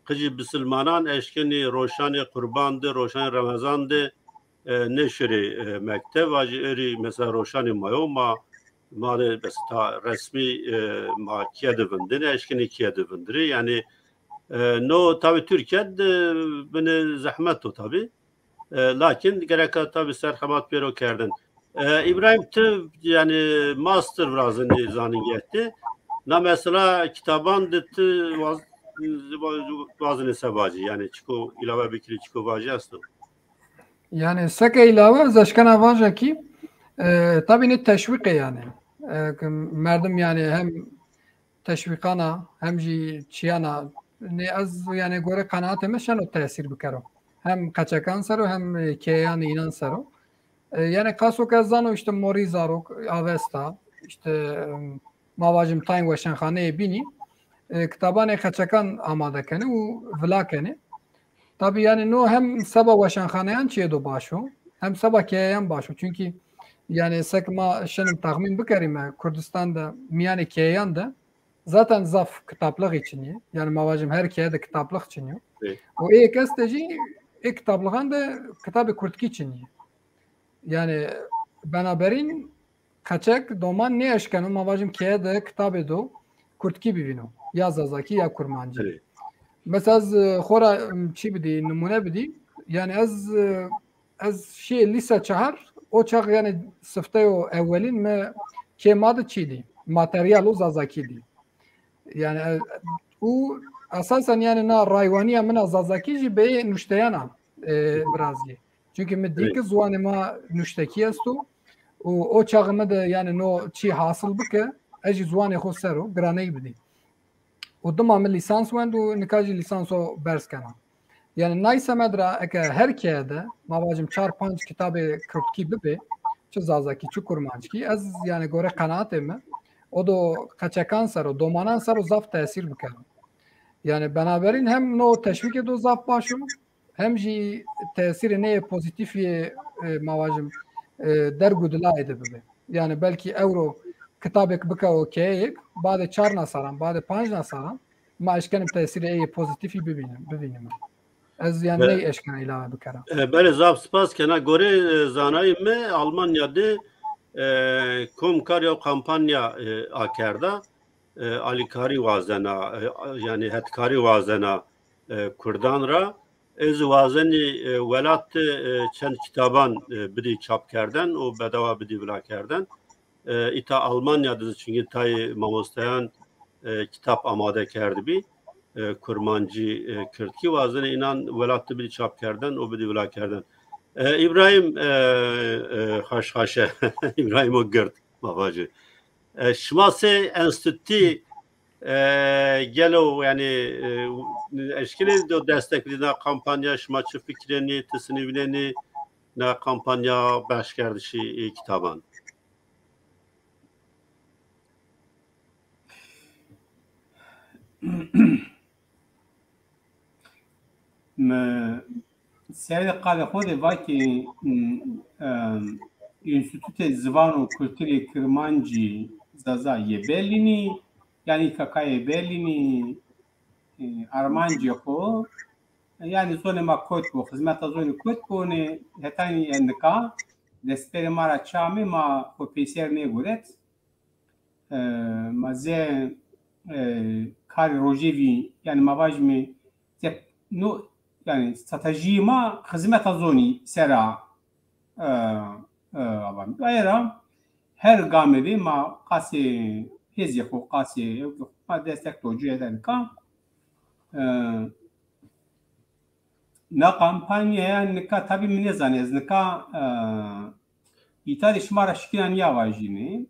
kıcı Müslümanan eşkini roşani kurbandı, roşani Ramazandı. Neşri mektep vacı eri mesela roşani mayo ma mesela resmi ma kiyedivindin eşkini kiyedivindiri yani no tabi Türkiye'de beni zahmet o tabi lakin gereka tabi serhabat bero kerdin İbrahim yani master razını zanın yetti na mesela kitaban ditti vazını sebacı yani çiko ilave bikri çiko vacı astı. Yani seke ilave zaşkana vaja ki tabii ne teşvik yani. Merdim yani hem teşvikana hem jî çiyana ne az yani göre kanaatime şano tesir bikero. Hem kaçakan sero hem keyan inan sero. Yani kaso kazano işte mori zarok avesta işte mavacım tayin ve şenxaneye bini kitabane kaçakan amade kene u vlakene. Tabii yani no hem sabah veşanxaneyan çiye do başo hem sabah keyan başo çünkü yani sekma şenim tahmin bikerime Kürdistan'da miyane keyan da zaten zaf kitaplık için ye. Yani mavacım her keyede kitaplık için ye. O ek esteci kitaplığın da kitabı Kürtki için ye. Yani beraberin kaçak doman ne eşkenu mavacım keyede kitabı do Kürtki bivino. Ya Zazaki ya Kurmancı. Mesela az xora çi bidi numune bidi yani az şey lise çahar o çağ yani sıfte o evvelin me kemadı çidi materyal o zazakidi yani o asasen yani na rayvaniya mena zazaki ji be nuşteyana birazgi çünkü mediki zuane ma nuşteki astu o çağımda da yani no çi hasıl bike eji zuane xo sero graney bidi قدام lisans وند و نکاجی لیسانسو برس کنم یعنی نایسه مدرا اگه هر کیه ده ما باجم 4-5 کتاب کردکی ببه چه زازکی چه کرمانچکی از yani göre kanaatim o da kaçakan sarı domanan sarı zaf tesir bıkarım yani beraberin hem no teşvik edo zaf başım hem ji tesiri ne pozitif mavacım dergudula edebe yani belki euro kitabek bika okeyek bade 4 nasaran bade 5 nasaran ma eşkenim tesiri pozitifi bibinem ez yani ne eşken ilave bikaram böyle zaf spas kena gore zanayım mı Almanya'da komkarya kampanya akarda alikari vazena yani hetkari vazena Kurdanra ez vazeni velat çend kitaban bidi çap kerden o bedava bidi vla kerden İta Almanya'da çünkü tay mamostayan kitap amade kerdi bir kurmancı Kürtki vazene inan velattı bir çap kerden o bir vela kerden İbrahim haşhaşe İbrahim o gert babacı şmase enstitü gelo yani eşkili de desteklediğinde kampanya şmaçı fikrini tesnivleni na kampanya baş kerdişi kitaban سری قال خود واکی انستیتوت زبان و کلتور کرمانجی زازا یه برلینی یعنی کاکای برلینی ارمانجی خو yani zone ma kotbo hizmeta zone kotbo ne hetani endika despere mara çami ma popüler ne guret ma ze kar rojevi yani ma vajmi no yani strateji ma hizmeta zone sera avam ayra her gamedi ma qasi hezi xo qasi ma destek tocu eden ka na kampanya yani ka tabii mi ne zanez ne ka İtalya şmara şkilan yavajini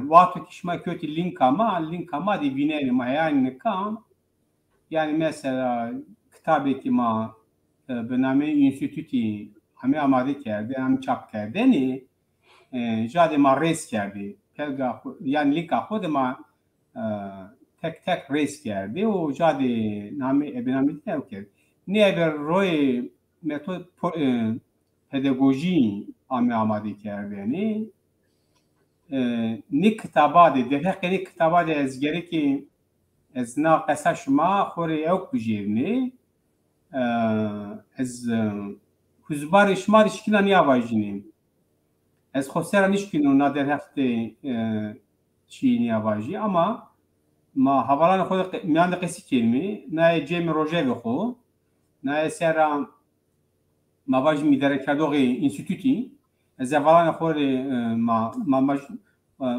vatu kişma kötü link ama di vineri ma yani ne ka yani mesela kitabeti ma bename enstitüti hame amade kerdi hem çap kerdi ni jade ma res kerdi pelga yani link xod ma tek res kerdi o jade name bename kerdi ne bir roy metod pedagoji amade kerdeni ne kitabade de kitabade ez gereki ez na qesaşma xore yok bijevni ez kuzbar işmar işkilan yavajini ez xosera nişkinu na derhafte çiğni yavaji ama ma havalan xod miyan qesi kelmi na cem rojevi xo na sera ma vaj mi derekadori instituti ez havalan xod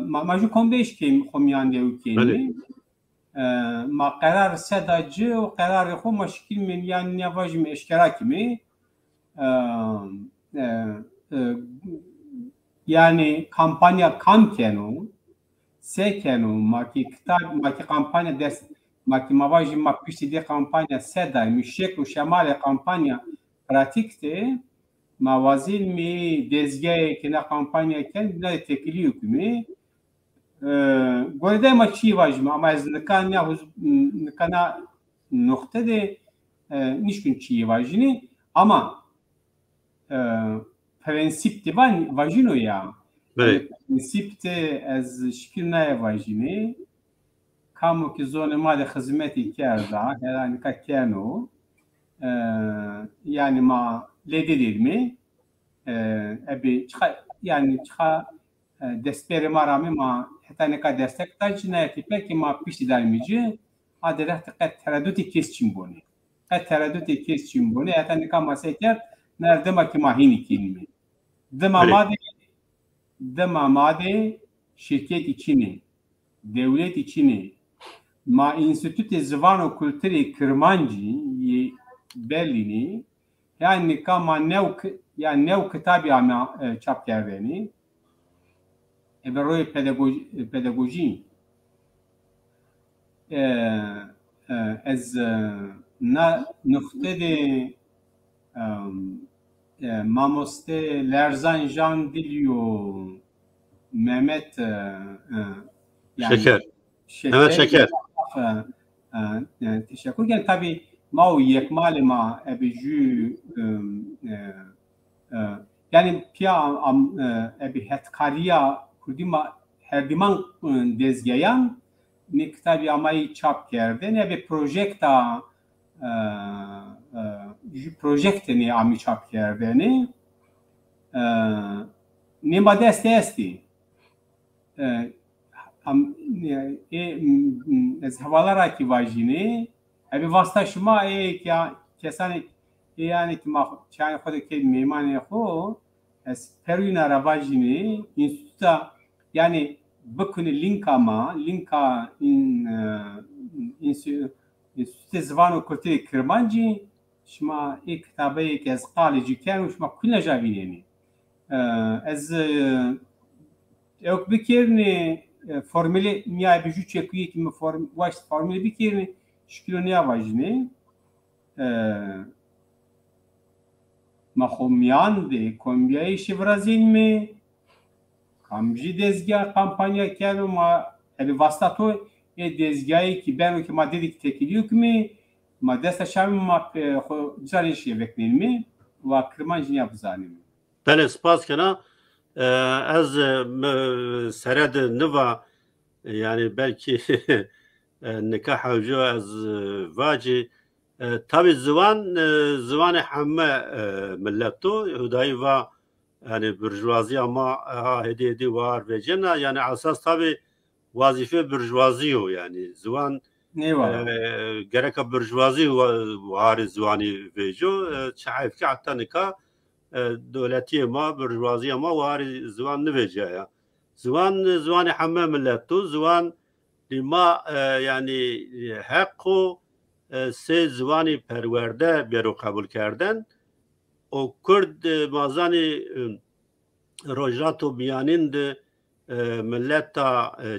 ma ju kondeş kim xomiyan de kelmi ma karar sedacı o kararı xo maşkil min yani yavaş mi eşkara kimi yani kampanya kankenu sekenu maki kitap maki kampanya des maki mavaji ma pişti de kampanya seda müşek u şamale kampanya pratikte mavazil mi dezgah kena kampanya ken ne tekiliyor kimi گویده ما چی واجم اما از نکana nokta de nişkün çi vajini ama prensip de vajino ya prensip de az şkilna vajini kamu ki zone ma de hizmeti kerda herani ka kenu yani ma lededir mi abi yani desperi marami ma hetane ka destek tajna tipeki ma pişti dalmici adere tek tereddüt kesçim boni tereddüt kesçim boni hetane ka maseker nerede maki mahini kilmi demamade şirket içini devlet içini ma Enstitüt Zvan Kültürü Kırmancı Berlin'i yani ka ma nev kitabı ama çap kerdeni برای پداگوژی از نقطه ماموسته لرزان جان دیلیو مهمت شکر evet şeker teşekkür ederim tabii ma o yekmal ma ebiju yani pia ebi hetkariya kurdima herdiman dezgayan ne kitabı amayı çap kerde ne bir projekta projekte ne ami çap kerde ne ma destesti ez havalara ki vajini ebi vastaşma ya kesane yani ki ma çay xod ki meyman xo ez peruna ravajini instituta yani bakın linka Enstitüt Zvan Kültürü Kırmancı şma kitabı ki ez qalici kanu şma kulna javineni ez yok bikirni formüle miya biju çekiyi ki formüle bikirni şkiloni avajini Mahomyan de kombiyayı şivrazin mi? Kamji dezgah kampanya kelo ma evi vastato dezgahı ki ben o ki ma dedik tekiliyor mi? ما دست شام ما خو جاریشی وکنیم می و کرمانجی نبزانیم. بله سپاس کنا از سرد نوا yani belki nikah havcu az vaci tabi zivan hamme milletu hudayi ve yani burjuvazi ama hediye var ve cenna yani asas tabi vazife burjuvaziyo yani zivan gereka burjuvazi var zivani vejo çayf ki hatta nikah devleti ama burjuvazi ama var zivan ne veca ya zivan hamme milletu zivan lima yani hakkı سه زبانی پرورده بیرو قبول کردن و کرد مازانی روجات و بیانیند ملت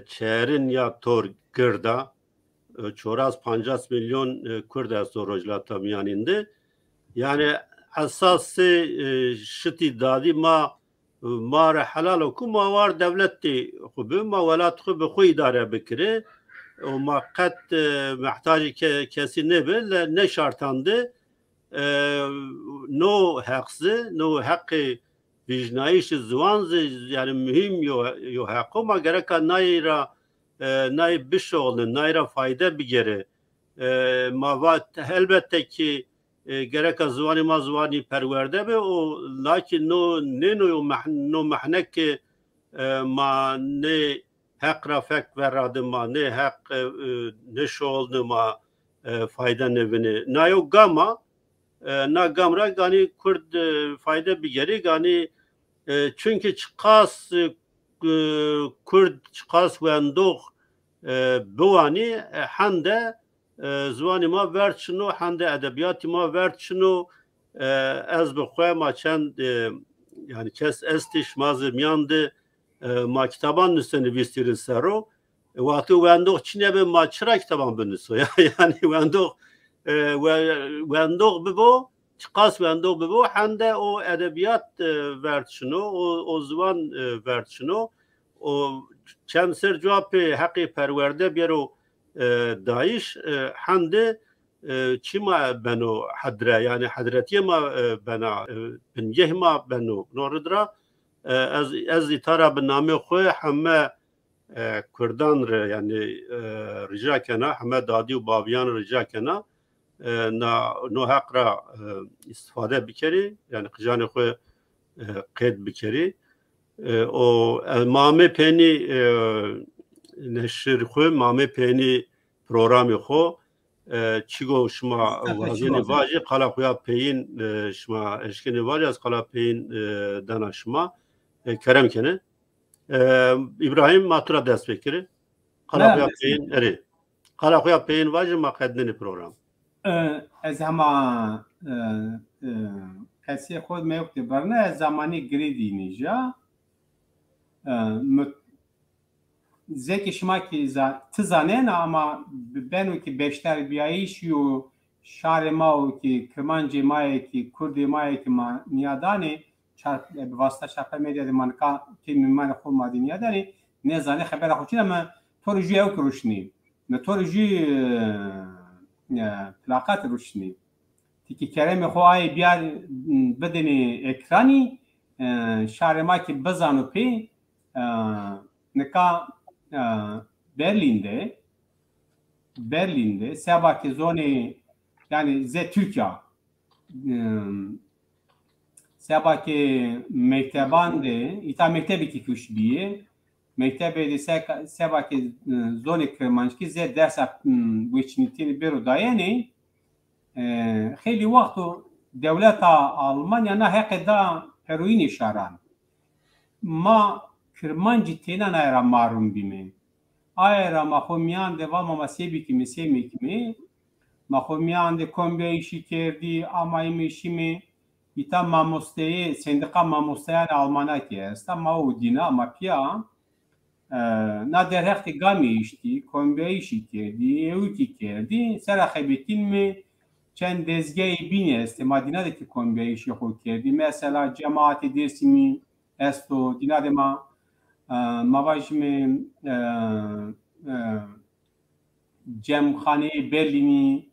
چهرین یا تور کرده 450 milyon کرد است و روجات بیانیند yani اساس شتی دادی ما حلال و ما var devleti خوب ما ولات خوب خو اداره بکره وما قد محتاج كسي نبل نه شرطانده نو حقزه نو حق وجنایش زوانز yani mühim yo hakkı ama gerek nayra bişoğlu nayra fayda bir gere mavat elbette ki gerek zuvani perverde be o lakin no mahnek ma ne hak rafek verradı ma ne hak ne şoğlu ma fayda nevini na yok gama na gamra gani kurd fayda bir geri gani çünkü çıkas kurd çıkas vendok buvani hande zuvani ma verçino hande edebiyatı ma verçino ez bixwe ma çend yani kes estiş mazı miyandı ما کتابان نویسیدن سرو وقتی وندوق چینه به ما چرا کتابان بنویسو یعنی وندوق ببو چقاس وندوق ببو هنده او ادبیات ورتشنو او زبان ورتشنو او چند سر جواب حقی پرورده بیرو داعش هنده چی ما بنو حدره yani حضرتی ما بنا بنگه ما بنو نوردرا از itara bi namê xwe heme Kurdan re yani rica kena heme dadî û baviyan rica kena no haq ra istifade bikerî yani qijanê xwe qêd bikerî o mamê pênî neşir xwe mamê pênî programê xwe çigo şima wazînê vajî qala xuya peyîn şima eşkinê vajî ez qala peyîn dana şima kerem kene İbrahim matura dest bekiri qala xuya peyîn erê qala xuya peyîn vajî ma qednî program ez hema kesê xwe me yoktê berne ez zamanî girê dînî ja زکی شما که تزانین اما بینو که بیشتر بیایش و شهر ما و که کرمانجی مایی که کردی مایی که ما نیادانی به واسطه شبه میدیا دی من که من خود ما دی نیادانی نیزانی خبر خوشی اما تو رجوی او که روشنی نه تو رجوی پلاقات روشنی تیکی کرمی خواهی بیار بدنی اکرانی شهر ما که بزانو پی نکا Berlin'de sebaki zoni yani Türkiye sebaki mektebande ita mektebi ki kuşbiye mektebe de sebaki zoni Kermanski ze dersa geçnitini beru dayani خیلی وقت دولت آلمانیا نه حق دا هروئین شاران ما کرمانجی تینا نایرا مارون بیمه آیرا ما خومیان ده و ما مسیبی که مسیمی کمی ما خومیان ده کنبیشی کردی آمایی میشیمی ایتا ماموستهی سندقا ماموستهیان آلماناکی است ما او دینا ما پیا نا در حقت گامی اشتی کنبیشی کردی اوکی کردی سر خیبتین می چند دزگاهی بینی است ما دینا ده که کنبیشی خود کردی مثلا جماعت درسیمی است و دینا ده ما مواجمه جمخانه برلینی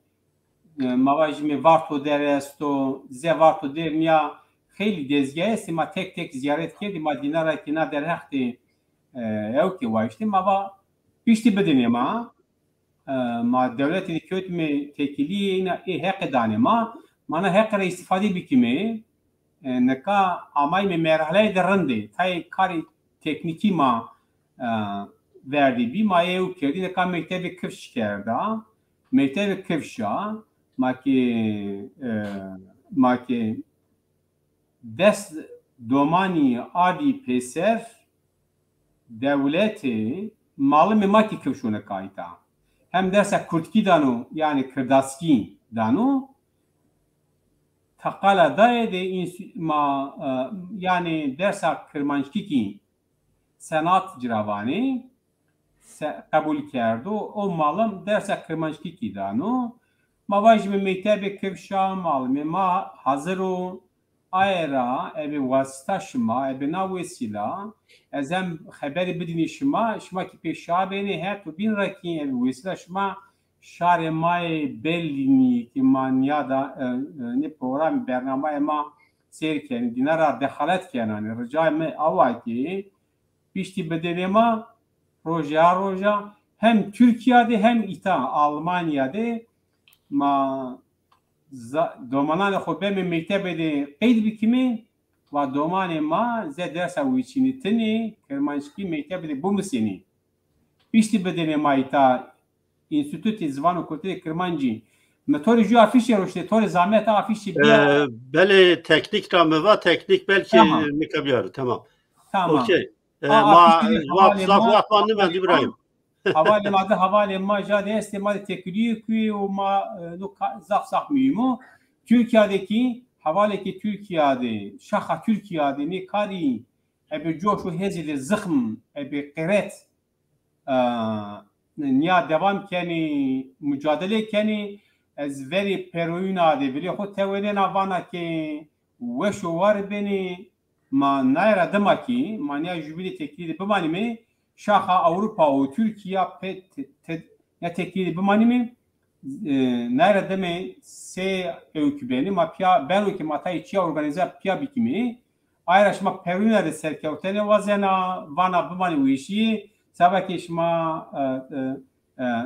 mavajimi varto deresto ze varto dernia خیلی دزگاه است ما تک تک زیارت کردیم ما دینارا که نه در حق او که وایشتیم ما پیشتی بدونیم ما دولت دیکوت می تکیلی اینا حق دانه ما نه حق را استفاده بکیمه نکا آمای می مرحله درنده تای کاری تکنیکی ما وردی بی ما او کردی نکا مکتب کفش کرده مکتب کفشا ما که دست دومانی آدی پیسر دولتی معلوم ما کی کفشونه کایتا هم درس کردکی دانو یعنی کرداسکی دانو تقالا دایده ما یعنی درس کرمانشکی کی سنات جراوانی قبول کرد و معلوم درس کرمانشکی کی دانو ما واجب مکتب کفشا معلوم ما حاضرو ayra evi vasıta şuma evi navesila ezem haberi bedini şuma ki peşa beni her tu bin rakin evi vesila şuma şare may bellini ki manya da ne program bernama ema serken dinara dehalet kenani rica me avaki pişti bedenema roja hem Türkiye'de hem Almanya'da ma دومانان خود به مکتب ده قید بکیمه و دومان ما زد درس ویچینی تنی کرمانشکی مکتب ده بومسینی پیشتی بدنه ما ایتا انستیتوت زبان و کلتور کرمانجی متور جو افیشی روشته تور زحمت افیشی بیا بله تکنیک را موا تکنیک بلکه میکبیاره تمام اوکی وقت من ابراهیم havale ma jade istimal teklifi o ma zaf mühimo Türkiye'deki havaleki Türkiye'de şaha Türkiye'de ne kari ebe coşu hezili zıhm ebe qiret niya devam keni mücadele keni ez veri peroyuna de bile xo tevelen avana ki weşo var beni ma nayra demaki manya jubili teklifi bemani mi şaha Avrupa ve Türkiye ya tekili bimanimin nerede mi se öykübeni ma pia belki matay çi organize pia bikimi ayrışma perunere serkevtene vazena vana bimani wişi sabaki şma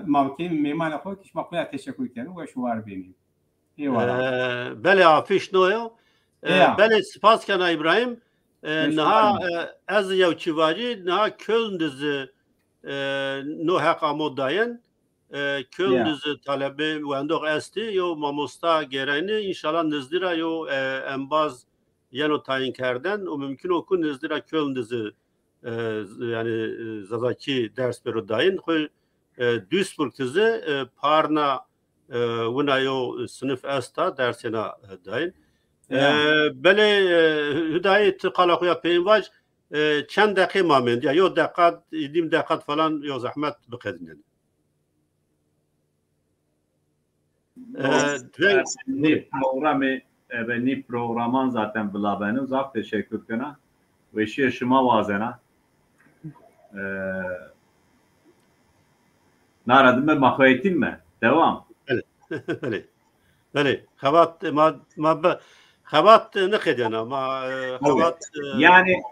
mavkim memana xo kişma kula teşekkür ederim ve şu var benim bele afiş noyo bele spas kana İbrahim نها از یو چیواری نها کل دز نو حق آموداین کل دز طلبه و اندوق استی یو ماموستا گرینی انشالله نزدیرا یو انباز یانو تاین کردن و ممکن اوکن نزدیرا کل دز yani zazaki ders bero dayin xoy Duisburg teze parna wuna yo sınıf esta dersena dayin بله هدایت قلقویا پیمواج چند دقیقه مامند یا یو دقیقه دیم دقیقه فلان یا زحمت بقدرن ni programan zaten bilabeni uzak teşekkür kena ve şiye şuma vazena naradım ve makhayetin mi? Devam. Bale. Xabat ma خبات نخدنا ما خبات yani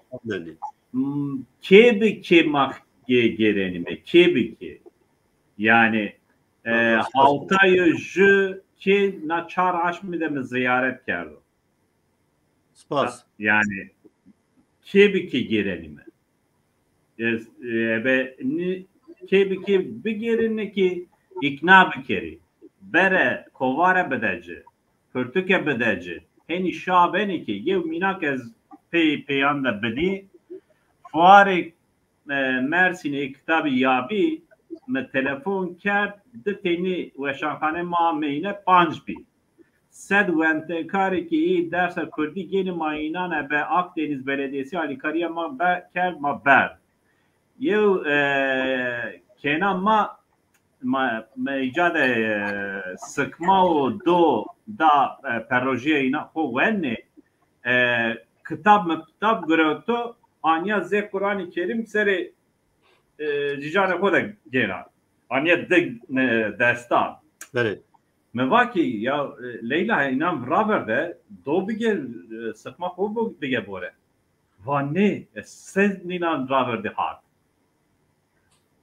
kebi kemak gerenime kebi ki yani haltayı jü ki na çar aşmide mi ziyaret kerdo spas yani kebi ki gerenime ve kebi ki bir gerine ki ikna bikeri bere kovare bedeci pörtüke bedeci heni şabeni ki yev minak ez peyanda bedi fuarek Mersin'e kitabı yabi me telefon kerd de teni ve şankane mameyne panç bi sed vente kari ki derse kurdi geni mayinane be Akdeniz Belediyesi alikariye ma be ker ma ber yev kenan ma icade sıkma o do da proje ina ho venne kitap görüntü anya ze Kur'an-ı Kerim seri cicane koda gera anya de destan evet مواکی یا لیلا اینام رابرده دو بگه سقما خوب بگه بوره و نه سه نینان رابرده هات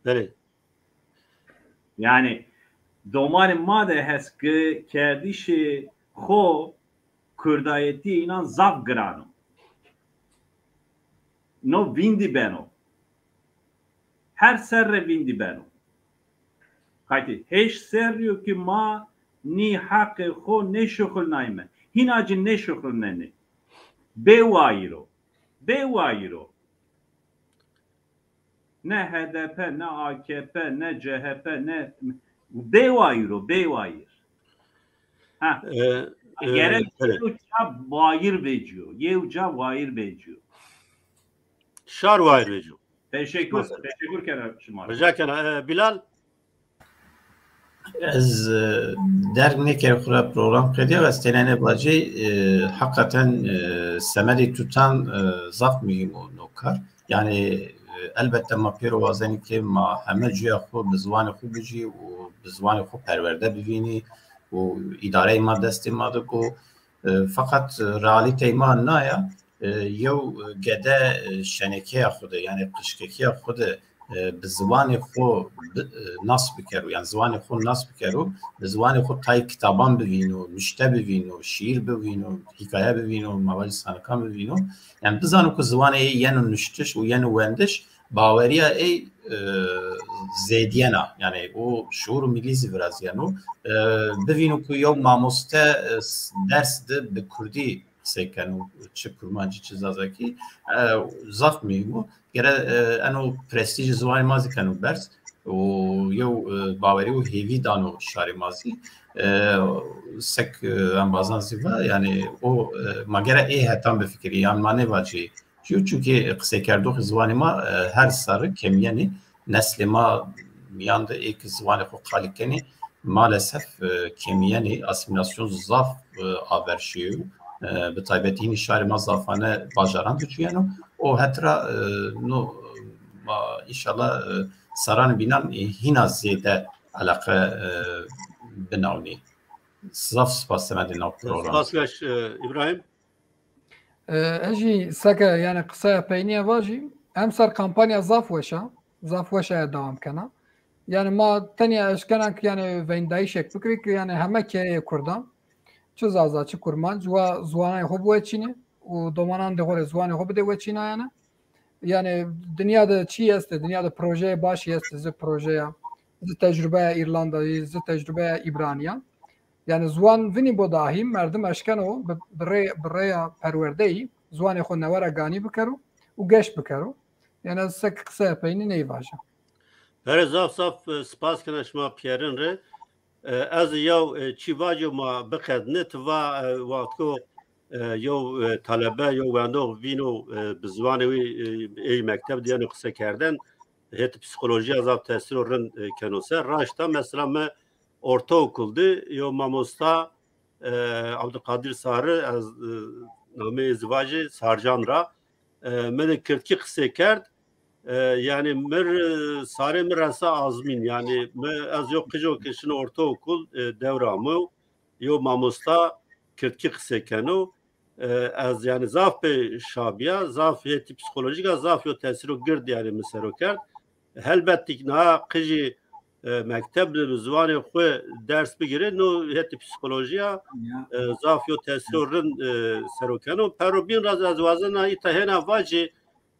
بله یعنی دومان ماده هست که کردیش خو کردایتی اینان زاف گرانو نو ویندی بینو هر سر ویندی بینو خیلی هیچ سریو که ما نی حق خو نشخل نایمه هین آجی نشخل ننه به وایرو نه HDP نه AKP نه CHP نه به وایر ها gerek وایر بجیو یه جا وایر بجیو شار وایر بجیو teşekkür کردم شما رجا کنه بلال از درک نکرد خورا پروگرام کردی و از تنین باجی حقیقتا سمری توتان ضعف مهم و نوکر یعنی البته ما پیرو وازنی که ما همه جای خوب به زبان خوب بجی و به زبان خوب پرورده ببینی و اداره ما دست ما دکو فقط رئالیته ما نایا یو گده شنکه خوده یعنی قشککی خوده به زبان خود نصب کرد یعنی زبان خود نصب کرد به زبان خود تای کتابان ببینو نشته ببینو شعر ببینو حکایه ببینو مواد سنکان ببینو یعنی بزنو که زبان یعنی نشتش و یعنی وندش باوریه ای زیدینا یعنی او شعور ملیزی برازیانو ببینو که یو ماموسته درس ده به کردی سکنو چه کرمانجی چه زازاکی زاف میگو گره انو پرستیج زوای مازی کنو برس و یو باوری و هیوی دانو شاری مازی سک انبازان زیوا یعنی او مگره ای هتان بفکری یعنی مانه واجی چونکه قصه کردو زوان ما هر سر کمیانی نسل ما میاند ایک زوان خو خالی کنی maalesef kemiyani asimilasyon zaf averşiyor به تایبەتی شاری ما زافانه باجاران بچویانو او هترا نو انشالله سران بینام هینا زیده علاقه بناونی زاف سپاس مدین او پروگرام سپاس ابراهیم اجي سكا يعني قصه بينيه واجي ام سر كامبانيا زاف وشا دوام كنا يعني ما تانية اشكنك يعني وين دايشك فكرك يعني همه كي كردان چه زازا چه کرمان زوانه خوب وچینه و دومانان دغور زوانه خوب ده وچینه yani dünyada çi است dünyada proje baş است z proje z tecrübe İrlanda z tecrübe İbraniya yani zwan vini bodahi merdem eşken o برای پرورده زوانه خو نوره گانی بکرو و گش بکرو yani سک قصه پینی نیواجه هر زاف سپاس کنه شما پیرن ره از یو چی واجو ما بقدنت و وقتو یو طلبه یو وندو وینو بزوانه ای مکتب دیانو قصه کردن هیت پسیکولوژی از تاثیر رن کنوسه راشتا مثلا ما orta okuldu yo mamosta Abdülkadir Sarı az name izvacı Sarjanra me kirtki qise kerd yani mir sare mir rasa azmin yani az yok kıjo kişinin orta okul devramı yo mamosta kirtki qise kenu az yani zaf be şabiya zaf yeti psikolojik zaf yo tesiro gird yani mesero kerd elbette na kıji مکتب زبان خو درس بگیره نو هت پسیکولوژیا زافیو تاثیرن سروکنو پروبین راز از وازن ای تهنا واجی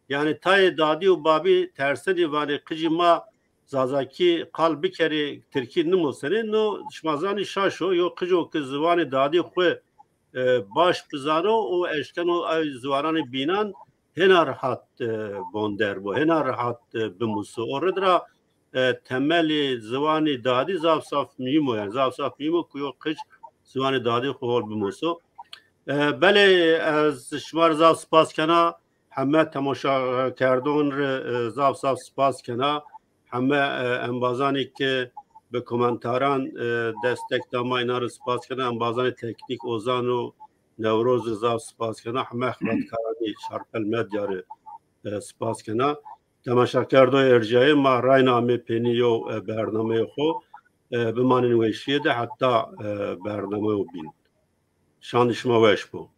yani tay dadi u babi tersedi vani qijima zazaki qalbi keri Türkiye nimo sene no şmazani şaşo yo qijo kızvani dadi xu baş pizano o eşkeno ay zvarani binan hena rahat bonder bu hena rahat bimusu oradra temeli zivani dadi zafsaf mimo yani zafsaf mimo kuyo kış zivani dadi xol bimusu bele az şmar zaf spas kana همه تماشا کردن زاف سپاس کنا همه انبازانی که به کامنتاران دستک داما اینا رو سپاس کنا انبازان تکنیک اوزان و نوروز زاف سپاس کنا همه خدمتکارانی شرق المدیا رو سپاس کنا تماشا کرده ارجای ما رای نامه پینی و برنامه خو بمانن ویشیه ده حتی برنامه و بین شانشما وش بو